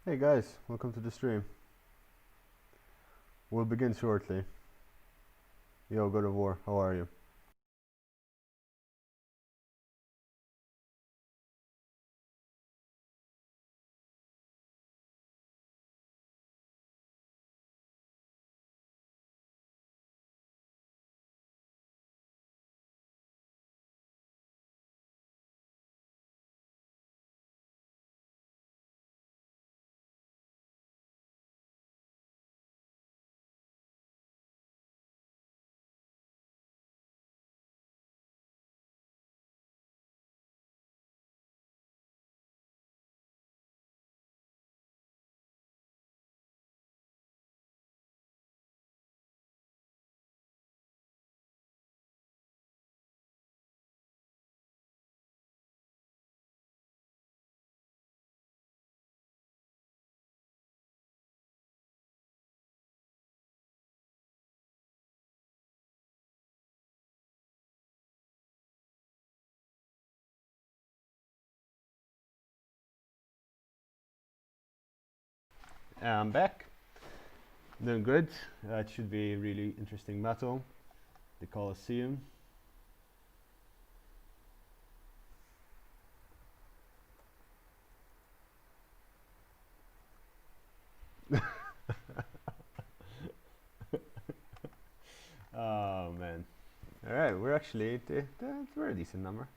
Hey guys, welcome to the stream. We'll begin shortly. Yo, God of War, how are you? I'm back. Doing good. It should be a really interesting battle. The Colosseum. Oh man. Alright, we're actually it's a very decent number,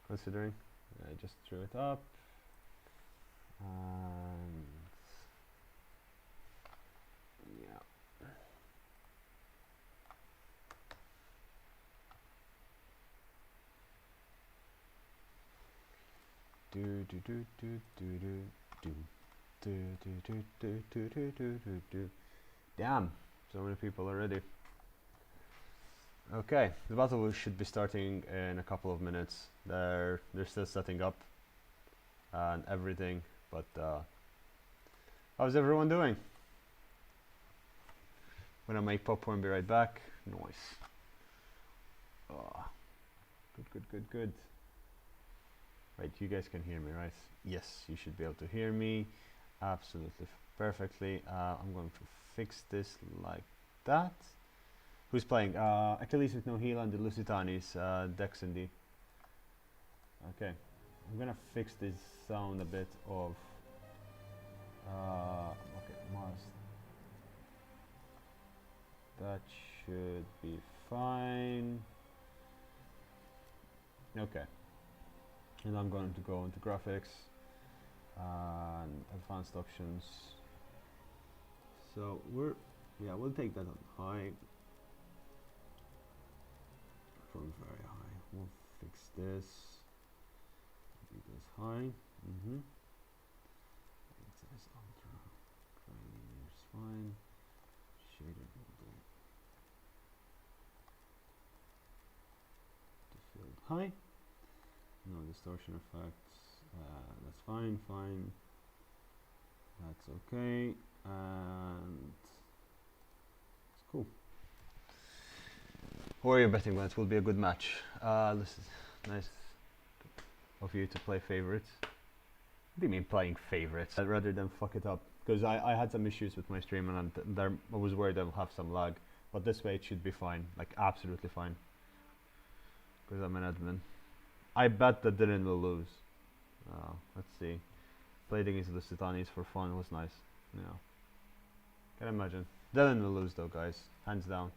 considering. I just threw it up. And yeah. Do do do do do do do do do do do do do do do. Damn, so many people already. Okay, the battle should be starting in a couple of minutes. They're still setting up and everything, but how's everyone doing? Gonna make popcorn, be right back. Nice. Oh, good. Right, you guys can hear me, right? Yes, you should be able to hear me absolutely perfectly. I'm going to fix this like that. Who's playing? Achilles with no heal and the Lusitanisi, Dex and D. Okay, I'm gonna fix this sound a bit of. Okay, must. That should be fine. Okay, and I'm going to go into graphics and advanced options. So we'll take that on high. From very high. We'll fix this. Make this high. Size ultra. Linear is fine. Shader will do. The field high. No distortion effects. That's fine. That's okay. And it's cool. Who are you betting on? It will be a good match. This is nice of you to play favorites. What do you mean playing favorites? Rather than fuck it up. Because I had some issues with my stream and I was worried I'll have some lag. But this way it should be fine. Like absolutely fine. Because I'm an admin. I bet that Dylan will lose. Let's see. Played against the Lusitanisi for fun was nice. Yeah. Can imagine. Dylan will lose though, guys. Hands down.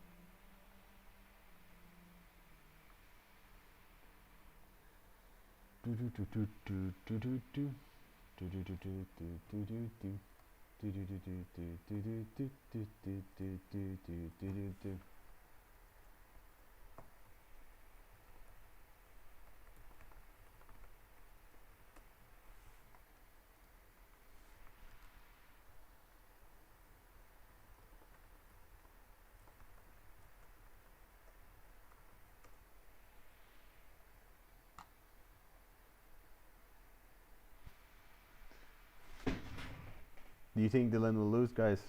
Do you think Dylan will lose, guys?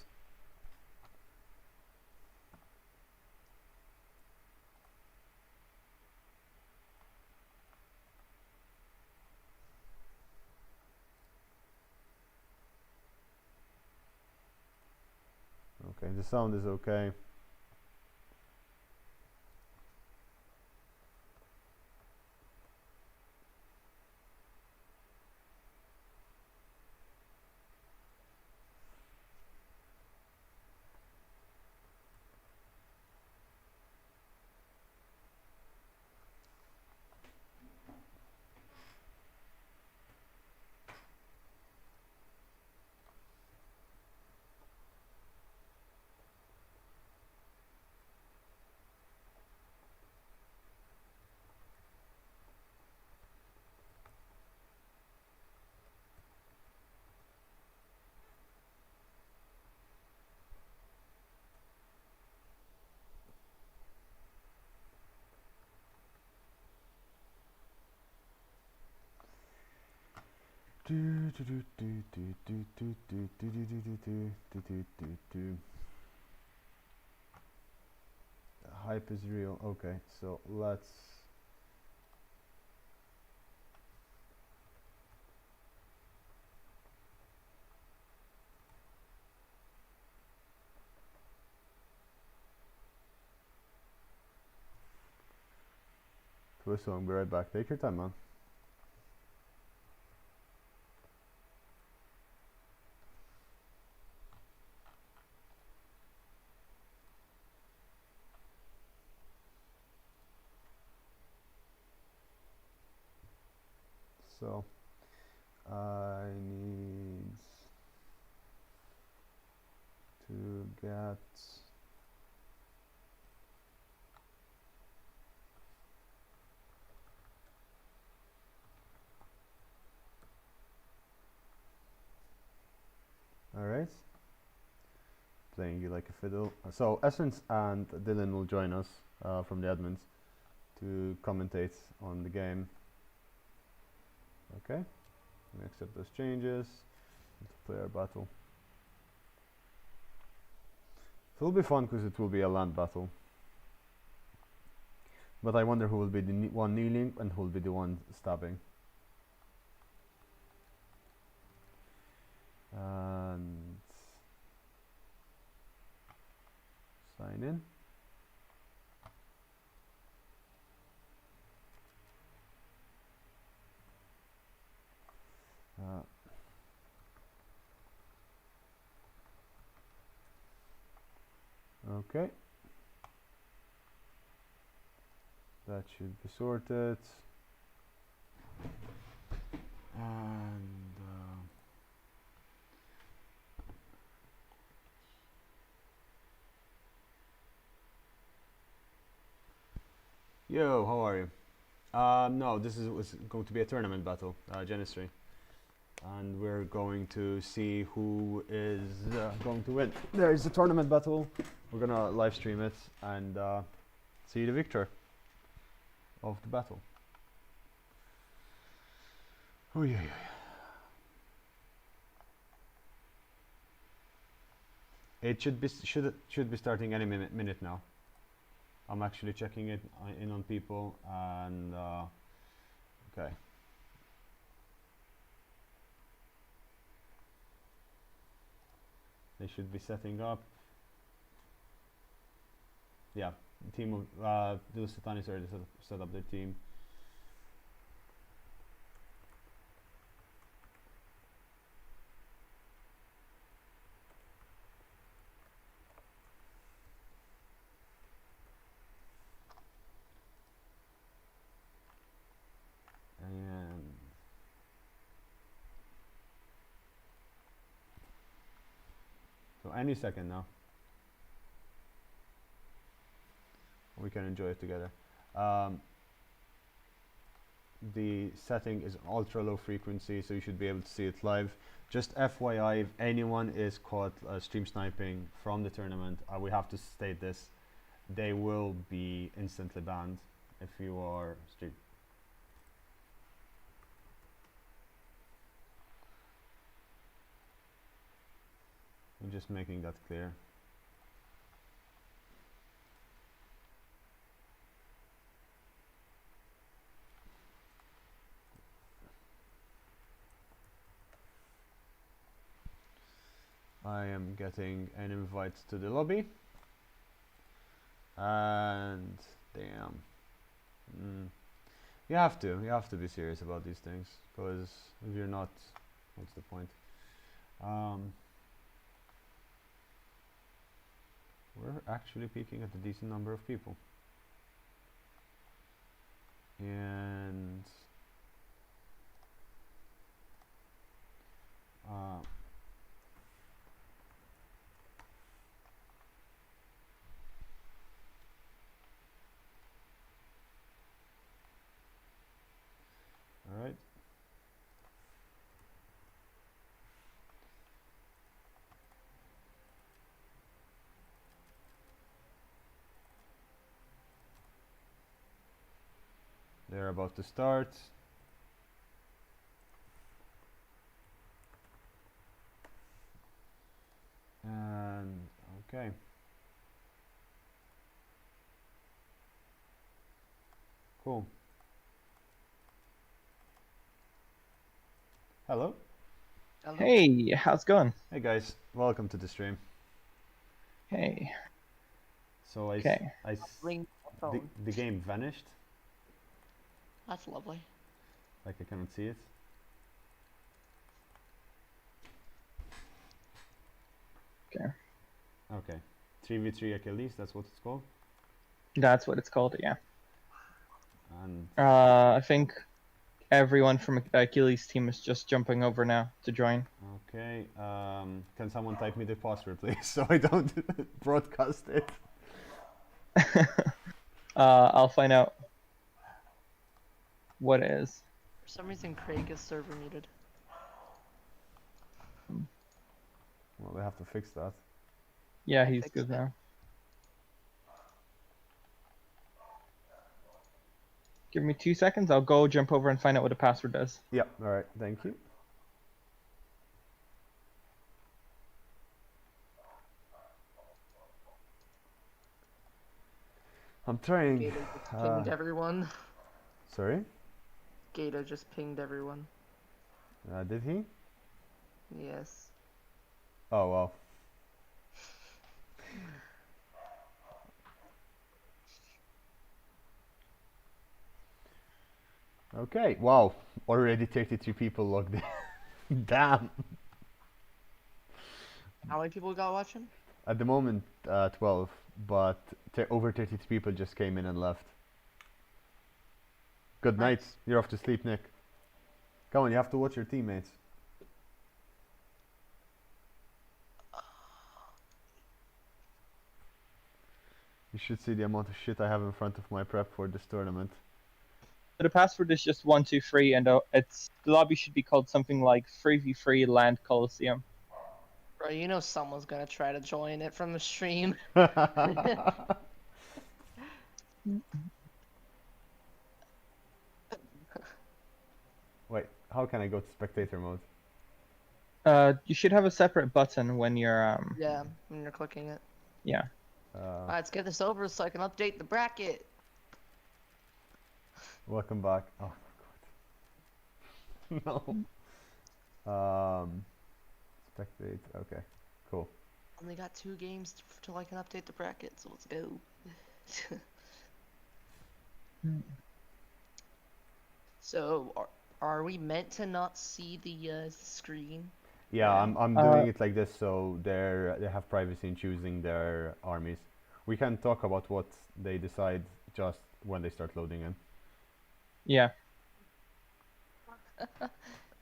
Okay, the sound is okay. Hype is real. Okay, so let's. Whistle and be right back. Take your time, man. So I need to get all right. Playing you like a fiddle. So Essence and Dylan will join us from the admins to commentate on the game. Okay, we accept those changes. Let's play our battle. It will be fun because it will be a land battle. But I wonder who will be the one kneeling and who will be the one stabbing. And sign in. Okay. That should be sorted. And yo, how are you? No, this was going to be a tournament battle, Genesis, and we're going to see who is going to win. There is a tournament battle. We're gonna live stream it and see the victor of the battle. Oh yeah. It should be starting any minute now. I'm actually checking it in on people and okay. They should be setting up. Yeah, the team of Lusitanisi already set up their team. And so any second now. We can enjoy it together. The setting is ultra low frequency, so you should be able to see it live. Just FYI, if anyone is caught stream sniping from the tournament, we have to state this: they will be instantly banned if you are stream. I'm just making that clear. I am getting an invite to the lobby. And damn. You have to be serious about these things, because if you're not, what's the point? We're actually peaking at a decent number of people. And alright. They're about to start. And okay. Cool. Hello. Hello. Hey, how's it going? Hey guys, welcome to the stream. Hey. So Okay. Ring phone. the game vanished. That's lovely. Like I cannot see it. Okay. Okay. 3v3 Achilles, that's what it's called. That's what it's called, yeah. And I think everyone from Achilles' team is just jumping over now to join. okay, can someone type me the password, please, so I don't broadcast it? I'll find out what it is. For some reason, Craig is server muted. Well, they have to fix that. Yeah, I he's fixed good it. now. Give me 2 seconds. I'll go jump over and find out what the password is. Yeah, alright, thank you. I'm trying. Gator just pinged everyone. Sorry? Gator just pinged everyone. Did he? Yes. Oh, well. Okay, wow. Already 32 people logged in. Damn. How many people got watching? At the moment, 12, but over 32 people just came in and left. Good night. Nice. You're off to sleep, Nick. Come on, you have to watch your teammates. You should see the amount of shit I have in front of my prep for this tournament. The password is just 123, and the lobby should be called something like 3v3 Land Colosseum. Bro, you know someone's gonna try to join it from the stream. Wait, how can I go to spectator mode? You should have a separate button when you're Yeah, when you're clicking it. Yeah. Alright, let's get this over so I can update the bracket. Welcome back. Oh my god. No. Spectate. Okay. Cool. Only got 2 games till I can update the bracket, so let's go. So, are we meant to not see the screen? Yeah, Right. I'm doing it like this so they have privacy in choosing their armies. We can talk about what they decide just when they start loading in. Yeah.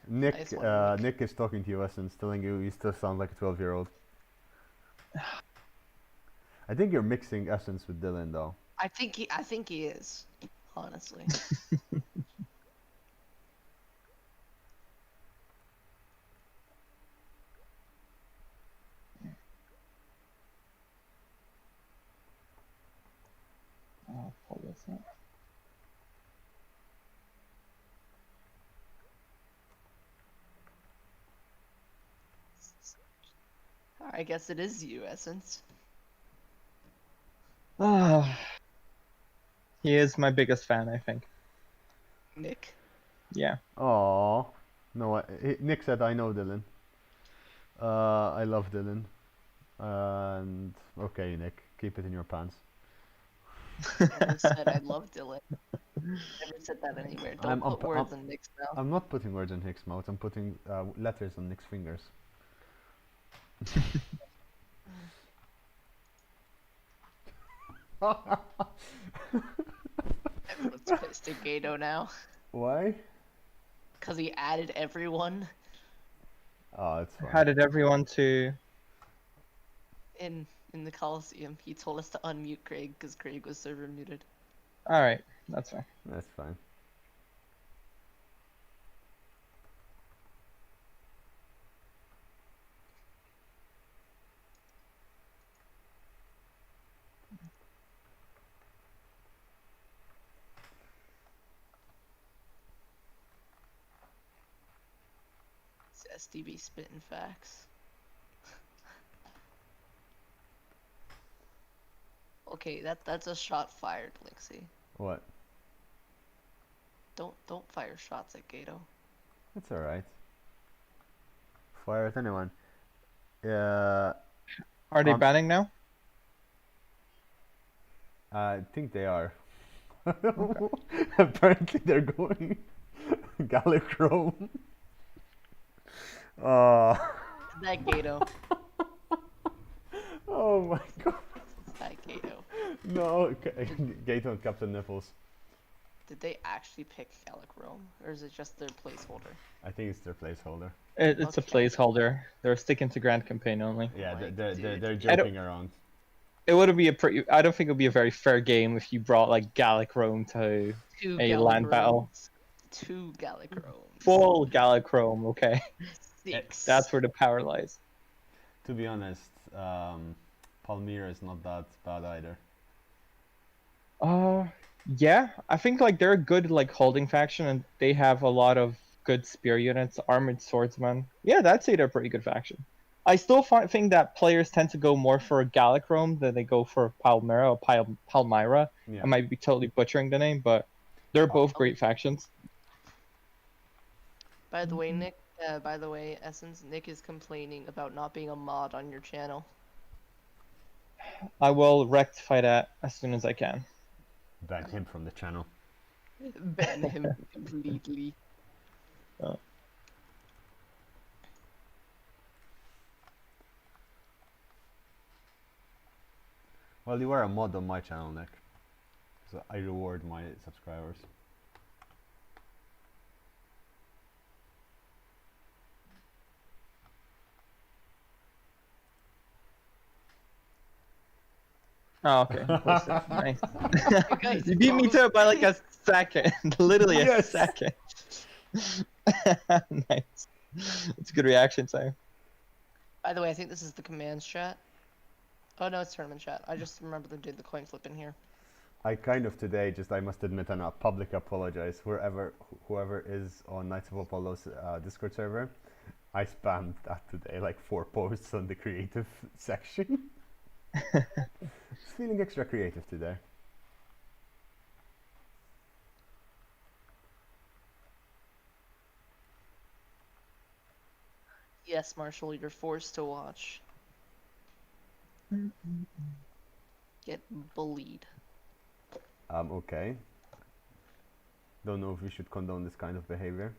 Nick, Nice one, Nick. Nick is talking to you, Essence, telling you you still sound like a 12-year-old. I think you're mixing Essence with Dylan, though. I think he is, honestly. I'll pull this up. I guess it is you, Essence. He is my biggest fan, I think. Nick. Yeah. Aww. No, Nick said I know Dylan. I love Dylan. And okay, Nick, keep it in your pants. Never said I love Dylan. Never said that anywhere. Don't I'm put words in Nick's mouth. I'm not putting words in Nick's mouth. I'm putting letters on Nick's fingers. Everyone's pissed at Gato now. Why? Because he added everyone Oh, it's fine. How did everyone to? in the Colosseum. He told us to unmute Craig because Craig was server muted. All right, that's fine. That's fine. It's SDB spitting facts. Okay, that's a shot fired, Lixie. What? Don't fire shots at Gato. It's alright. Fire at anyone. Yeah. Are they banning now? I think they are. Apparently they're going Gallichrome. That Gato. Oh my god. That Gato. No, Gato and Captain Nipples. Did they actually pick Gallic-Rome, or is it just their placeholder? I think it's their placeholder. It's a Okay. placeholder. They're sticking to Grand Campaign only. Yeah, Like, they're dude. joking around. It would be a pretty. I don't think it would be a very fair game if you brought like Gallic Rome to Two a land battle. Gallic-Romes. Two Gallic-Romes. Full Gallic Rome. Okay, 6. that's where the power lies. To be honest, Palmyra is not that bad either. Yeah, I think like they're a good like holding faction, and they have a lot of good spear units, armored swordsmen. Yeah, I'd say they're a pretty good faction. I still think that players tend to go more for a Gallic Rome than they go for Palmyra or Palmyra. Yeah. I might be totally butchering the name, but they're both great factions. By the way, Nick. By the way, Essence, Nick is complaining about not being a mod on your channel. I will rectify that as soon as I can. Ban him from the channel. Ban him completely. Well, you are a mod on my channel, Nick. So I reward my subscribers. Oh, okay. Nice. guys, You beat me to it by like a second. Literally a Yes. second. Nice. It's a good reaction time. By the way, I think this is the commands chat. Oh no, it's tournament chat. I just remember they did the coin flip in here. I kind of today, I must admit, and a public apologize. Whoever is on Knights of Apollo's Discord server, I spammed that today, like 4 posts on the creative section. Just feeling extra creative today. Yes, Marshall, you're forced to watch. Get bullied. Okay. Don't know if we should condone this kind of behavior.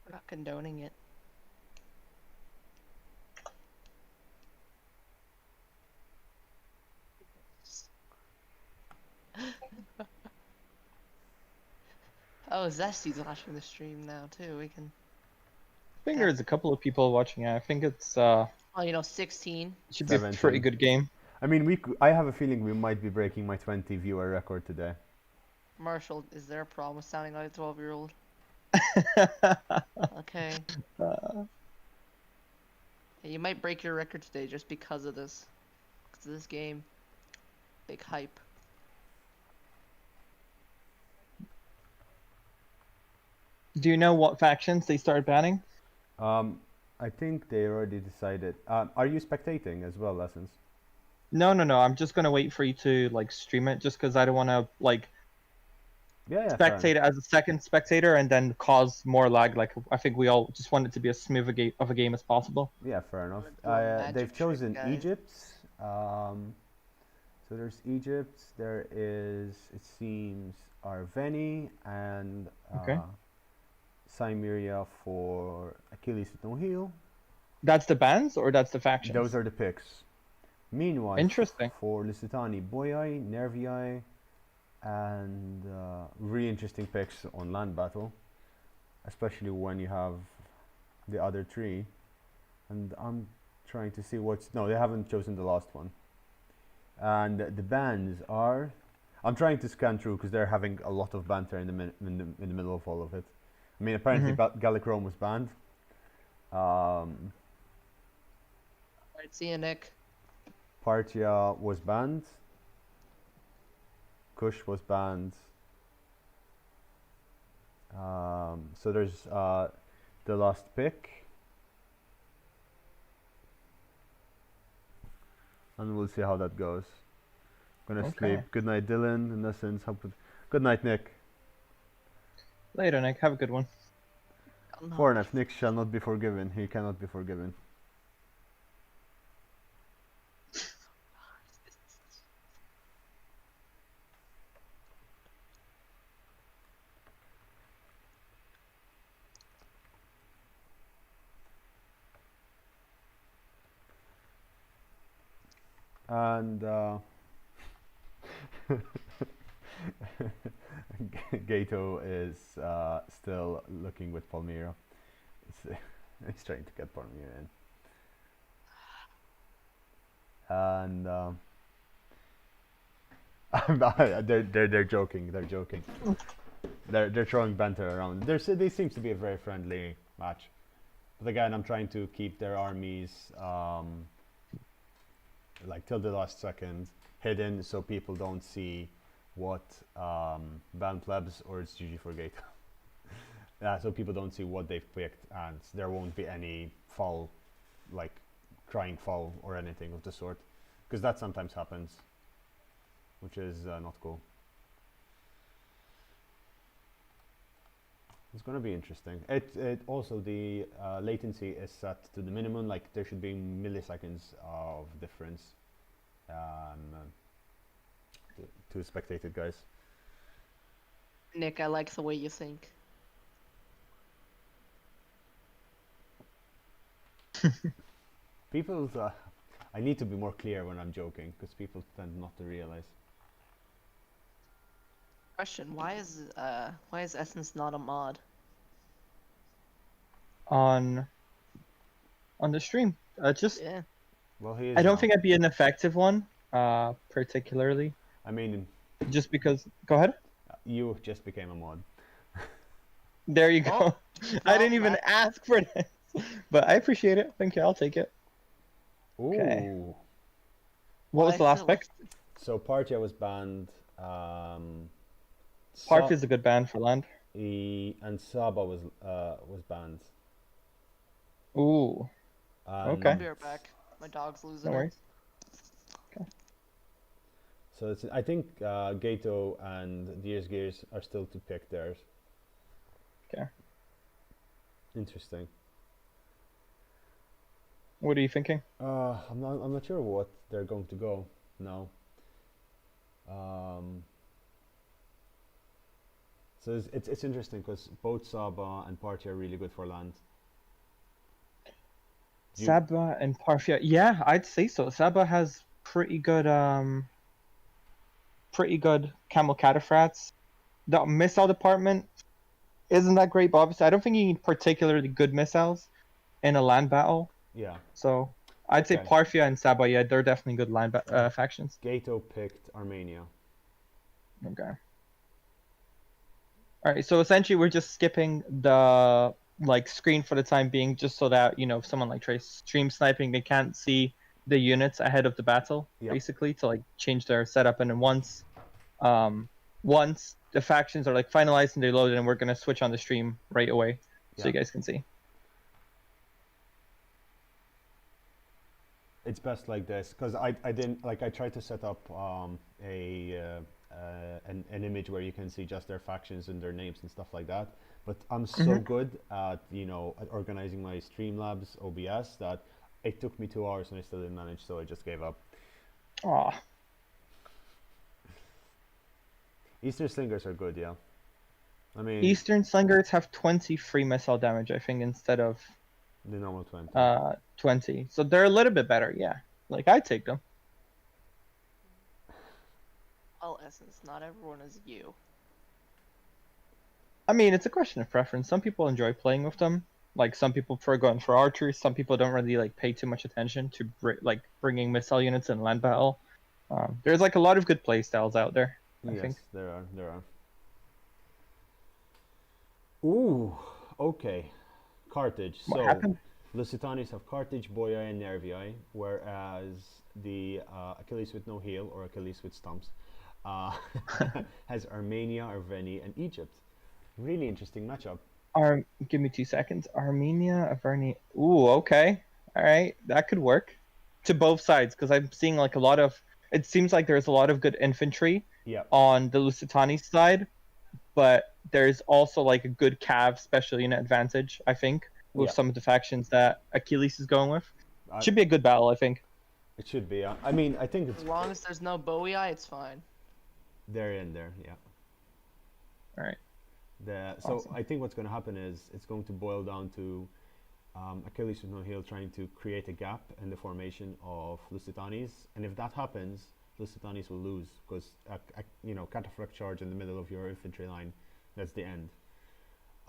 We're not condoning it. Oh, Zesty's watching the stream now too. We can. I think there's a couple of people watching it. I think it's uh Oh, you know, 16. should be a 17. pretty good game. I mean, I have a feeling we might be breaking my 20 viewer record today. Marshall, is there a problem with sounding like a 12-year-old? Okay. Yeah, you might break your record today just because of this. Because of this game. Big hype. Do you know what factions they started banning? I think they already decided. Are you spectating as well, Lessons? No. I'm just gonna wait for you to like stream it, just because I don't want to like Yeah, fair enough. spectate it as a second spectator and then cause more lag. Like I think we all just want it to be as smooth of a game as possible. Yeah, fair enough. Wanna do a magic They've trick, chosen guys. Egypt. So there's Egypt. There is, it seems, Arveni and Okay. Cimmeria for Achilles with no heel. That's the bans or that's the factions? Those are the picks. Meanwhile, Interesting. for Lusitani, Boyai, Nervii, and really interesting picks on land battle, especially when you have the other three. And I'm trying to see what's, no, they haven't chosen the last one. And the bans are, I'm trying to scan through because they're having a lot of banter in the middle of all of it. I mean, apparently Gallic Rome was banned. Alright, see you, Nick. Parthia was banned. Kush was banned. So there's the last pick. And we'll see how that goes. Gonna Okay. sleep. Good night, Dylan. In essence, good night, Nick. Later, Nick. Have a good one. Fair enough. Nick shall not be forgiven. He cannot be forgiven. And Gato is still looking with Palmyra. He's trying to get Palmyra in. And they're joking. They're joking. They're throwing banter around. They seems to be a very friendly match. But again, I'm trying to keep their armies like till the last second hidden, so people don't see what banned plebs or it's GG for Gate. So people don't see what they've picked, and there won't be any foul, like crying foul or anything of the sort, because that sometimes happens, which is not cool. It's gonna be interesting. It also, the latency is set to the minimum. Like there should be milliseconds of difference to spectated guys. Nick, I like the way you think. People, I need to be more clear when I'm joking because people tend not to realize. Question: why is Essence not a mod? On the stream. Just Yeah. Well, he is. I don't now. think I'd be an effective one, particularly. I mean, Just because. Go ahead. you just became a mod. There you go. Oh, I didn't well, even ask for this, but I appreciate it. Thank you. I'll take it. Ooh. Okay. Well, What was I the last feel pick? So Partia was banned. Park is a good band for land. And Saba was banned. Ooh. And Okay. I'll be right back. My dog's losing No it. worries. So it's, I think Gato and Gears are still to pick theirs. Okay. Interesting. What are you thinking? I'm not sure what they're going to go now. So it's interesting because both Saba and Party are really good for land. Saba and Parfia. Yeah, I'd say so. Saba has pretty good camel cataphracts. The missile department isn't that great, but obviously I don't think you need particularly good missiles in a land battle. Yeah. So I'd say Okay. Parfia and Saba, yeah, they're definitely good land factions. Gato picked Armenia. Okay. All right, so essentially we're just skipping the screen for the time being, just so that if someone tries stream sniping, they can't see the units ahead of the battle, Yep. basically to change their setup. And then once the factions are finalized and they loaded, and we're gonna switch on the stream right away, so you guys can see. It's best like this because I didn't I tried to set up a an image where you can see just their factions and their names and stuff like that. But I'm so good at at organizing my Streamlabs OBS that it took me 2 hours and I still didn't manage, so I just gave up. Aw. Eastern Slingers are good, yeah. I mean, Eastern Slingers have 20 free missile damage, I think, instead of the normal 20. 20. So they're a little bit better, yeah. Like, I take them. Well, Essence, not everyone is you. I mean, it's a question of preference. Some people enjoy playing with them. Like, some people prefer going for archers. Some people don't really like pay too much attention to bringing missile units in land battle. There's like a lot of good play styles out there, I Yes, think. there are. Ooh, okay. Carthage. What So, happened? Lusitanis have Carthage, Boii, and Nervii, whereas the Achilles with no heel, or Achilles with stumps, uh, has Armenia, Arveni, and Egypt. Really interesting matchup. Give me 2 seconds. Armenia, Averni. Ooh, okay. All right, that could work. To both sides, because I'm seeing like a lot of. It seems like there's a lot of good infantry Yeah. on the Lusitani side, but there's also like a good Cav special unit advantage, I think, with Yeah. some of the factions that Achilles is going with. I- Should be a good battle, I think. It should be. I mean, I think it's As long as there's no Boii, it's fine. they're in there. Yeah. All right. So Awesome. I think what's going to happen is it's going to boil down to Achilles with no heel trying to create a gap in the formation of Lusitanis, and if that happens, Lusitanis will lose because cataphract charge in the middle of your infantry line, that's the end.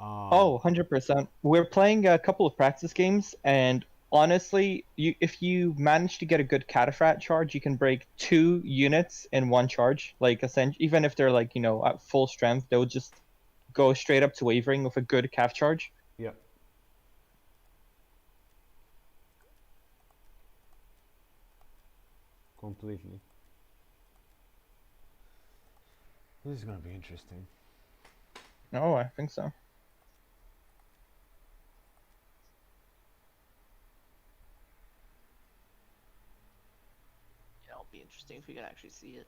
Oh, 100%. We're playing a couple of practice games, and honestly, if you manage to get a good cataphract charge, you can break 2 units in one charge. Like, even if they're like, at full strength, they'll just go straight up to wavering with a good calf charge. Yeah. Completely. This is going to be interesting. Oh, I think so. Yeah, it'll be interesting if we can actually see it.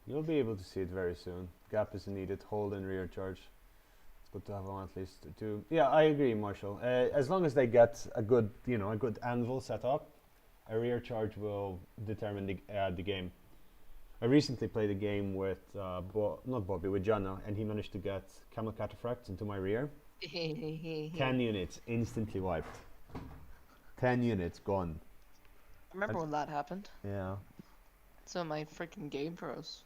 You'll be able to see it very soon. Gap is needed. Hold and rear charge. It's good to have one at least two. Yeah, I agree, Marshall. As long as they get a good anvil set up, a rear charge will determine the game. I recently played a game with not Bobby, with Jana, and he managed to get camel cataphracts into my rear. 10 units instantly wiped. 10 units gone. I remember when that happened. Yeah. Some of my freaking game pros.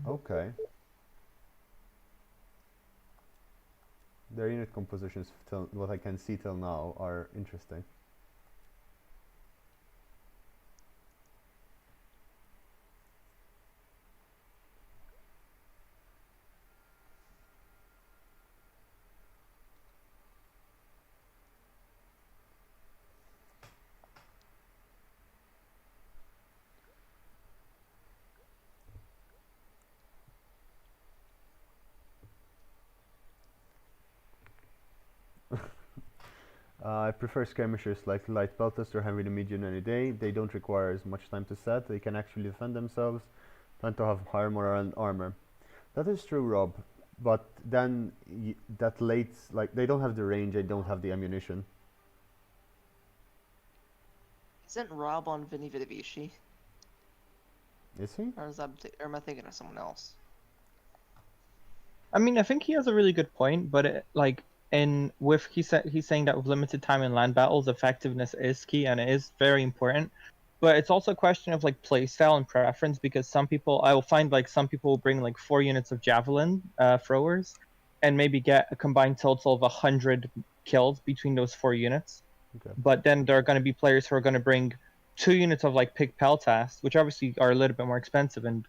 Okay. Their unit compositions, till what I can see till now, are interesting. I prefer skirmishers like light pelters or heavy to medium any day. They don't require as much time to set. They can actually defend themselves. Tend to have higher morale and armor. That is true, Rob. But then that late, like they don't have the range. They don't have the ammunition. Isn't Rob on Vinny Vidivici? Is he? Or or am I thinking of someone else? I mean, I think he has a really good point, but he's saying that with limited time in land battles, effectiveness is key and it is very important. But it's also a question of like playstyle and preference, because I will find like some people will bring like 4 units of javelin throwers, and maybe get a combined total of 100 kills between those 4 units. Okay. But then there are going to be players who are going to bring 2 units of like pig peltas, which obviously are a little bit more expensive and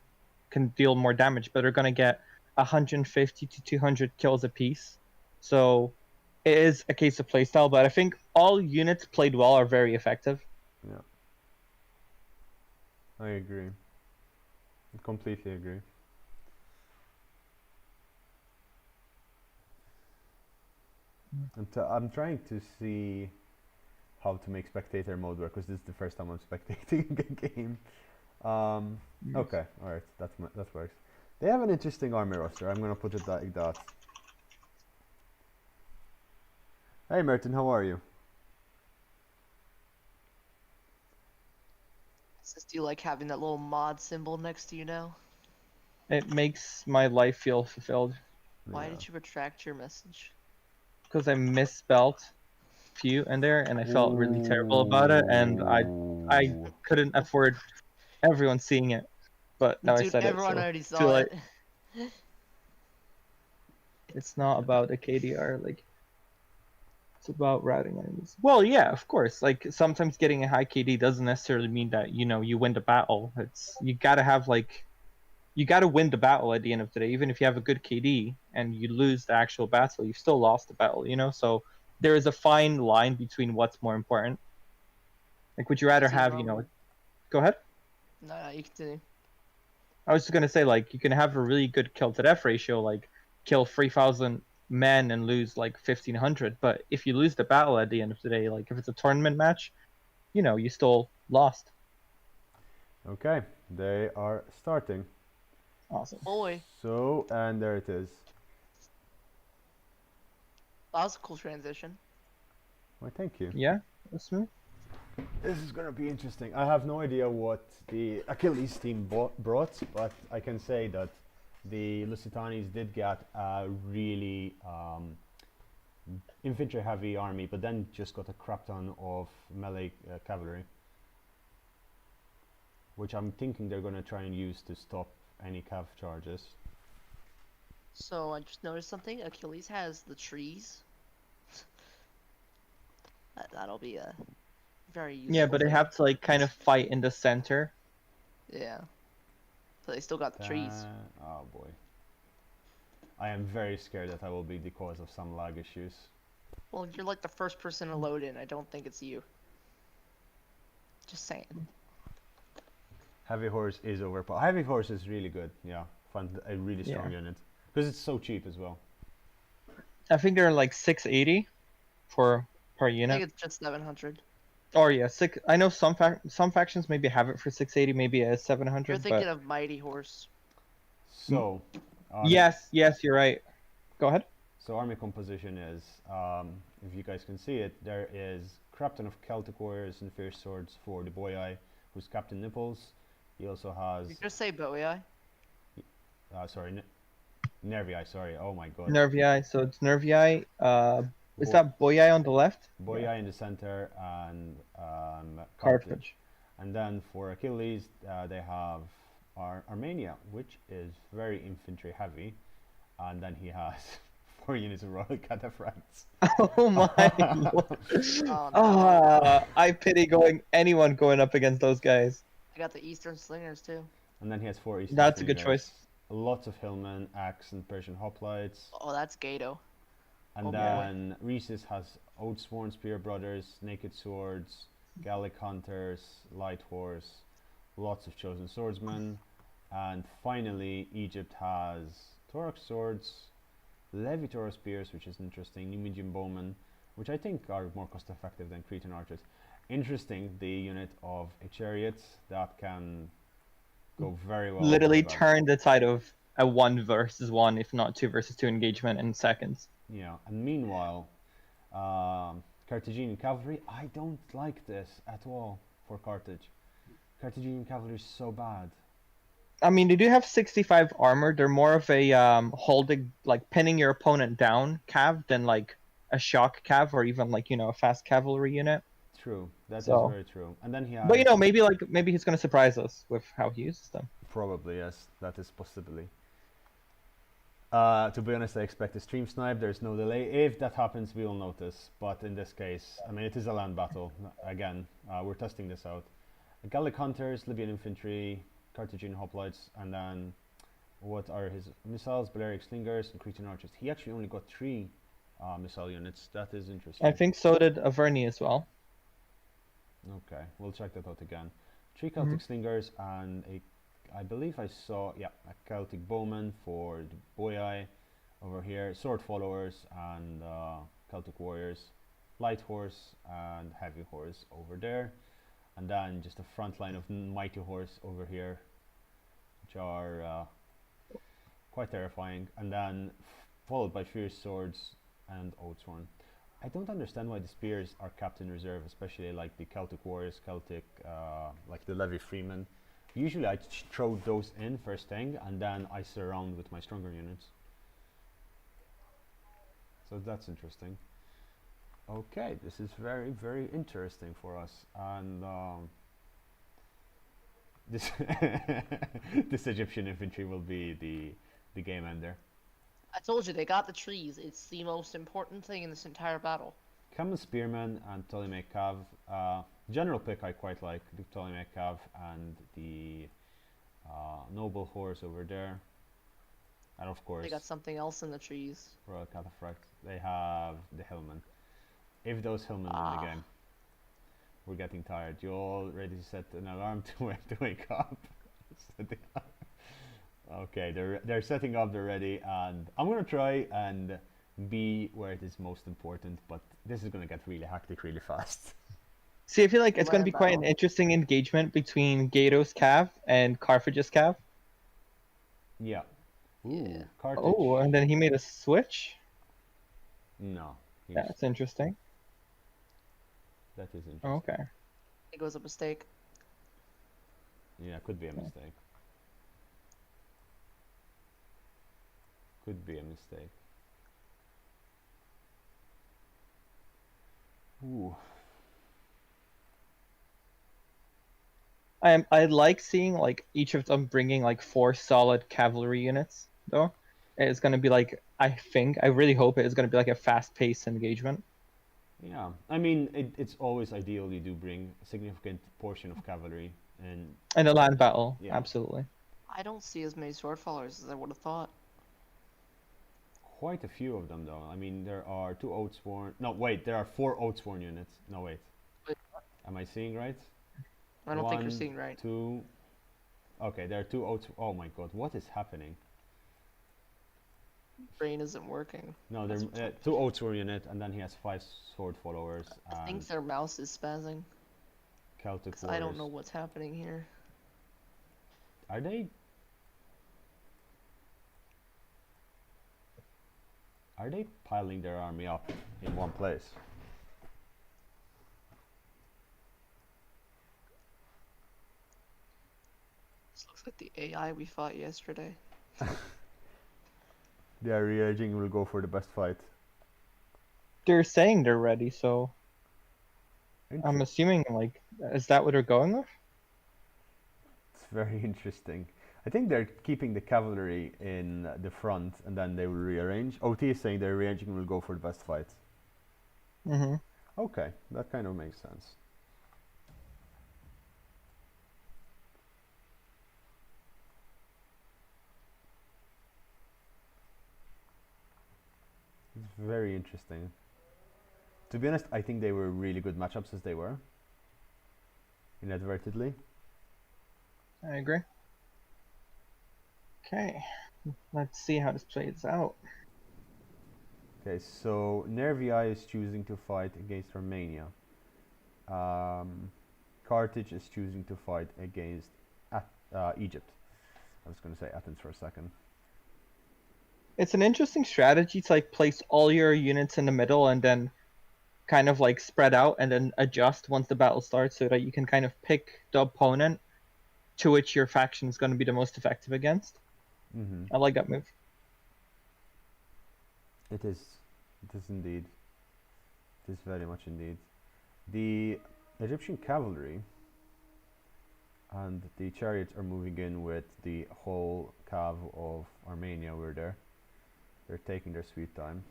can deal more damage, but are going to get 150 to 200 kills apiece. So it is a case of playstyle, but I think all units played well are very effective. Yeah. I agree. I completely agree. I'm trying to see how to make spectator mode work, because this is the first time I'm spectating a game. Okay, alright, that works. They have an interesting army roster. I'm gonna put it like that. Hey Merton, how are you? Do you like having that little mod symbol next to you now? It makes my life feel fulfilled Why Yeah. did you retract your message? because I misspelled few in there and I felt really terrible about it, and I Ooh. couldn't afford everyone seeing it. But now I Dude, said it, everyone so already too saw late. it. It's not about the KDR, like it's about routing enemies. Well, yeah, of course. Like sometimes getting a high KD doesn't necessarily mean that you win the battle. It's you gotta have like you gotta win the battle at the end of the day. Even if you have a good KD and you lose the actual battle, you've still lost the battle. So there is a fine line between what's more important. Like, would you rather As you have know. Go ahead. No, you continue. I was just gonna say, like, you can have a really good kill to death ratio, like kill 3,000 men and lose like 1,500. But if you lose the battle at the end of the day, like if it's a tournament match, you still lost. Okay, they are starting. Awesome. Boy, So, and there it is. that was a cool transition. Why, thank you. Yeah, that's smooth. This is gonna be interesting. I have no idea what the Achilles team brought, but I can say that the Lusitanis did get a really infantry-heavy army, but then just got a crap ton of melee cavalry, which I'm thinking they're gonna try and use to stop any cav charges. So I just noticed something. Achilles has the trees. That'll be a very useful Yeah, but they thing. have to like kind of fight in the center. Yeah. So they still got the trees. Oh boy. I am very scared that I will be the cause of some lag issues. Well, you're like the first person to load in. I don't think it's you. Just saying. Heavy horse is overpowered. Heavy horse is really good. Yeah, find a really strong Yeah. unit because it's so cheap as well. I think they're like 680 per I think unit. it's just 700. Or yeah, six. I know some factions maybe have it for 680, maybe at You're 700. thinking But of Mighty Horse. So, yes, you're right. Go ahead. so army composition is, if you guys can see it, there is Captain of Celtic Warriors and Fierce Swords for the Boyai, who's Captain Nipples. He also has, You just say Boei. sorry, Nervii. Sorry, oh my god. Nervii. So it's Nervii. Is Bo- that Boyai on the left? Boyai Yeah. in the center and Carthage. Carthage. And then for Achilles, they have Armenia, which is very infantry heavy, and then he has 4 units of Royal Cataphracts. Oh my lord. Oh no. I pity anyone going up against those guys. I got the Eastern Slingers too. And then he has 4 Eastern That's a good Slingers. choice. Lots of Hillmen, Axe, and Persian Hoplites. Oh, that's Gato. And Oh, boy. then Rhesus has Oathsworn Spear Brothers, Naked Swords, Gallic Hunters, Light Horse, lots of Chosen Swordsmen. And finally, Egypt has Torok Swords, Levi-Toro Spears, which is interesting, Numidian Bowmen, which I think are more cost effective than Cretan Archers. Interesting, the unit of a chariot that can go very well. Literally turn the tide of a 1 versus 1, if not 2 versus 2 engagement in seconds. Yeah, and meanwhile, Carthaginian cavalry, I don't like this at all for Carthage. Carthaginian cavalry is so bad. I mean, they do have 65 armor. They're more of a holding, like pinning your opponent down cav than like a shock cav or even like a fast cavalry unit. True, that is So- very true. And then he has... But maybe he's gonna surprise us with how he uses them. Probably, yes, that is possibly. To be honest, I expect a stream snipe. There's no delay. If that happens, we will notice. But in this case, I mean, it is a land battle. Again, we're testing this out. Gallic Hunters, Libyan Infantry, Carthaginian Hoplites, and then what are his missiles? Balearic Slingers and Cretan Archers. He actually only got 3 missile units. That is interesting. I think so did Averni as well. Okay, we'll check that out again. 3 Celtic Slingers and I believe I saw, yeah, a Celtic Bowman for the Boyai over here, Sword Followers and Celtic Warriors, Light Horse and Heavy Horse over there. and then just a front line of mighty horse over here, which are quite terrifying, and then followed by fierce swords and Oathsworn. I don't understand why the spears are kept in reserve, especially like the Celtic warriors, like the Levy Freemen. Usually I throw those in first thing, and then I surround with my stronger units. So that's interesting. Okay, this is very, very interesting for us, and this this Egyptian infantry will be the game ender. I told you they got the trees. It's the most important thing in this entire battle. Camel Spearman and Ptolemaic Cav. General pick I quite like, the Ptolemaic Cav and the Noble Horse over there. And of course, They got something else in the trees. Royal Cataphract. They have the Hillman. If those Hillmen win the game, we're getting tired. You all ready to set an alarm to wake up? Okay, they're setting up, they're ready, and I'm gonna try and be where it is most important, but this is gonna get really hectic really fast. See, I feel like it's going to Land be quite an battle. interesting engagement between Gato's Cav and Carthage's Cav. Yeah. Ooh, Yeah. Carthage. Oh, and then he made a switch. No. That's interesting. That is interesting. Oh, okay. It was a mistake. Yeah, could be a mistake. Could be a mistake. Ooh. I like seeing like each of them bringing like 4 solid cavalry units though. It's gonna be like I really hope it is gonna be like a fast-paced engagement. Yeah, I mean, it's always ideal you do bring a significant portion of cavalry, and And a land battle, Yeah. absolutely. I don't see as many sword followers as I would have thought. quite a few of them though. I mean, there are 2 Oathsworn. No, wait, there are 4 Oathsworn units. No, wait. Wait. Am I seeing right? I don't think you're 1, seeing right. 2. Okay, there are 2 Oaths. Oh my god, what is happening? Brain isn't working. No, That's there 2 Oathsworn unit, and then he has 5 sword followers I and think their mouse is spazzing. Celtic 'Cause warriors. I don't know what's happening here. Are they? Are they piling their army up in one place? This looks like the AI we fought yesterday. They are rearranging. Will go for the best fight. They're saying they're ready, so I'm assuming like is that what they're going with? It's very interesting. I think they're keeping the cavalry in the front, and then they will rearrange. OT is saying they're rearranging and will go for the best fight. Mm-hmm. Okay, that kind of makes sense. It's very interesting. To be honest, I think they were really good matchups as they were. Inadvertently. I agree. Okay, let's see how this plays out. Okay, so Nervii is choosing to fight against Armenia. Carthage is choosing to fight against Egypt. I was going to say Athens for a second. It's an interesting strategy to like place all your units in the middle and then kind of like spread out and then adjust once the battle starts so that you can kind of pick the opponent to which your faction is going to be the most effective against. Mm-hmm. I like that move. It is indeed. It is very much indeed. The Egyptian cavalry and the chariots are moving in with the whole cav of Armenia over there. They're taking their sweet time.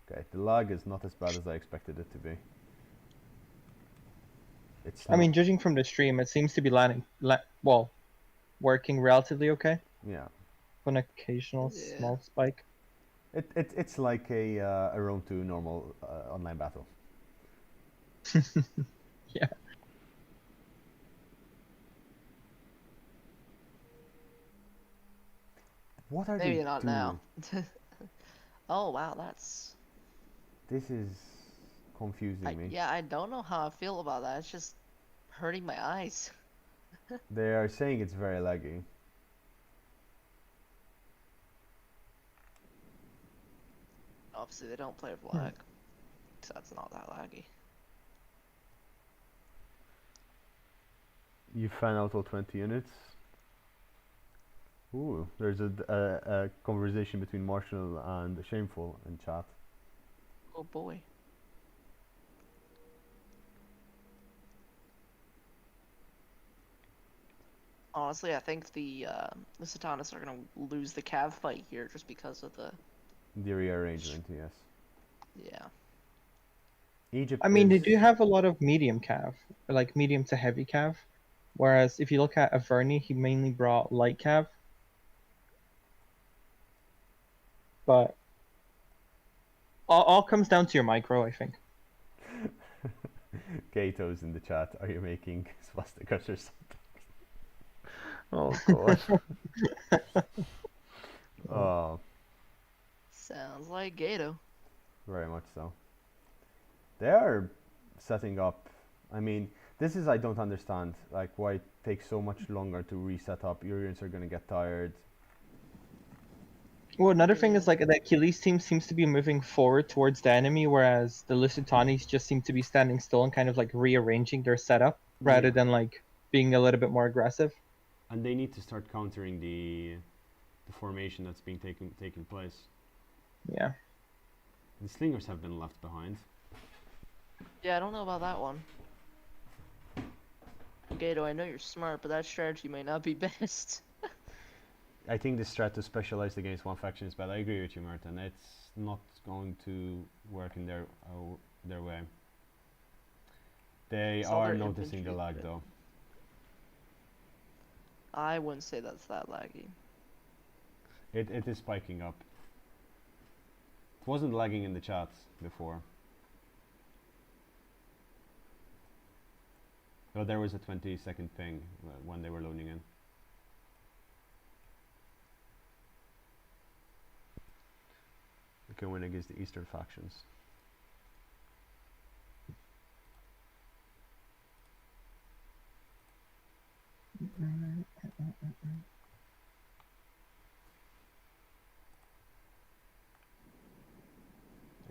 Okay, the lag is not as bad as I expected it to be. It's I mean, not- judging from the stream, it seems to be working relatively okay. yeah. An occasional Yeah. small spike. It's like a Rome 2 normal online battle. Yeah. What are Maybe they not doing? now. Oh wow, that's This is confusing me. Yeah, I don't know how I feel about that. It's just hurting my eyes. They are saying it's very laggy. Obviously, they don't play with lag, so that's not that laggy. You fan out all 20 units. Ooh, there's a conversation between Marshall and Shameful in chat. Oh boy. Honestly, I think the Lusitanisi are gonna lose the Cav fight here just because of the The rearrangement, yes. yeah. Egypt I mean, they is do have a lot of medium cav, or like medium to heavy cav. Whereas if you look at Averni, he mainly brought light cav. But all comes down to your micro, I think. Gato's in the chat. Are you making swastikas or something? Oh god. Oh, Sounds like Gato. very much so. They are setting up. I mean, this is I don't understand. Like why it takes so much longer to reset up. Your units are gonna get tired. Well, another thing Yeah. is like the Achilles team seems to be moving forward towards the enemy, whereas the Lusitanis just seem to be standing still and kind of like rearranging their setup rather Yeah. than like being a little bit more aggressive. And they need to start countering the formation that's being taken place. Yeah. The slingers have been left behind. Yeah, I don't know about that one. Gato, I know you're smart, but that strategy might not be best. I think the strat to specialize against one faction is bad. I agree with you, Martin. It's not going to work in their way. They It's all are their noticing the infantry, lag but though. I wouldn't say that's that laggy. It is spiking up. It wasn't lagging in the chat before. But there was a 20-second ping when they were loading in. We can win against the Eastern factions.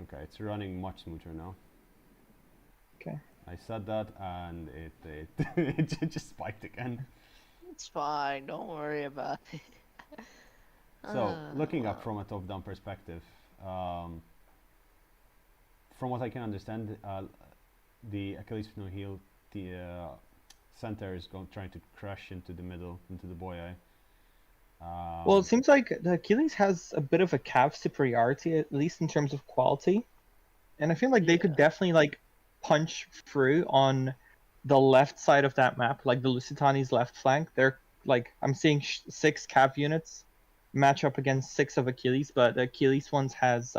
Okay, it's running much smoother now. Okay. I said that and it it just spiked again. It's fine, don't worry about it. So, looking up Wow. from a top-down perspective, from what I can understand, the Achilles no heel, the center is trying to crash into the middle, into the boy eye. Well, it seems like the Achilles has a bit of a cav superiority, at least in terms of quality. And I feel like they could Yeah. definitely like punch through on the left side of that map, like the Lusitani's left flank. They're like I'm seeing 6 cav units match up against 6 of Achilles, but the Achilles ones has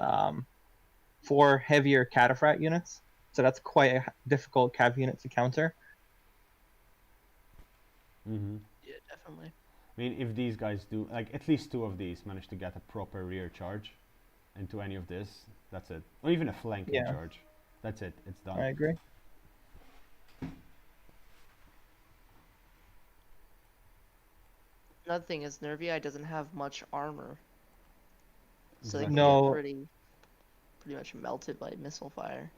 4 heavier cataphracts units, so that's quite a difficult cav unit to counter. Mm-hmm. Yeah, definitely. I mean, if these guys do, like, at least 2 of these manage to get a proper rear charge into any of this, that's it. Or even a flanking Yeah. charge. That's it, it's done. I agree. Another thing is Nervii doesn't have much armor. So they Exactly. can No. get pretty much melted by missile fire.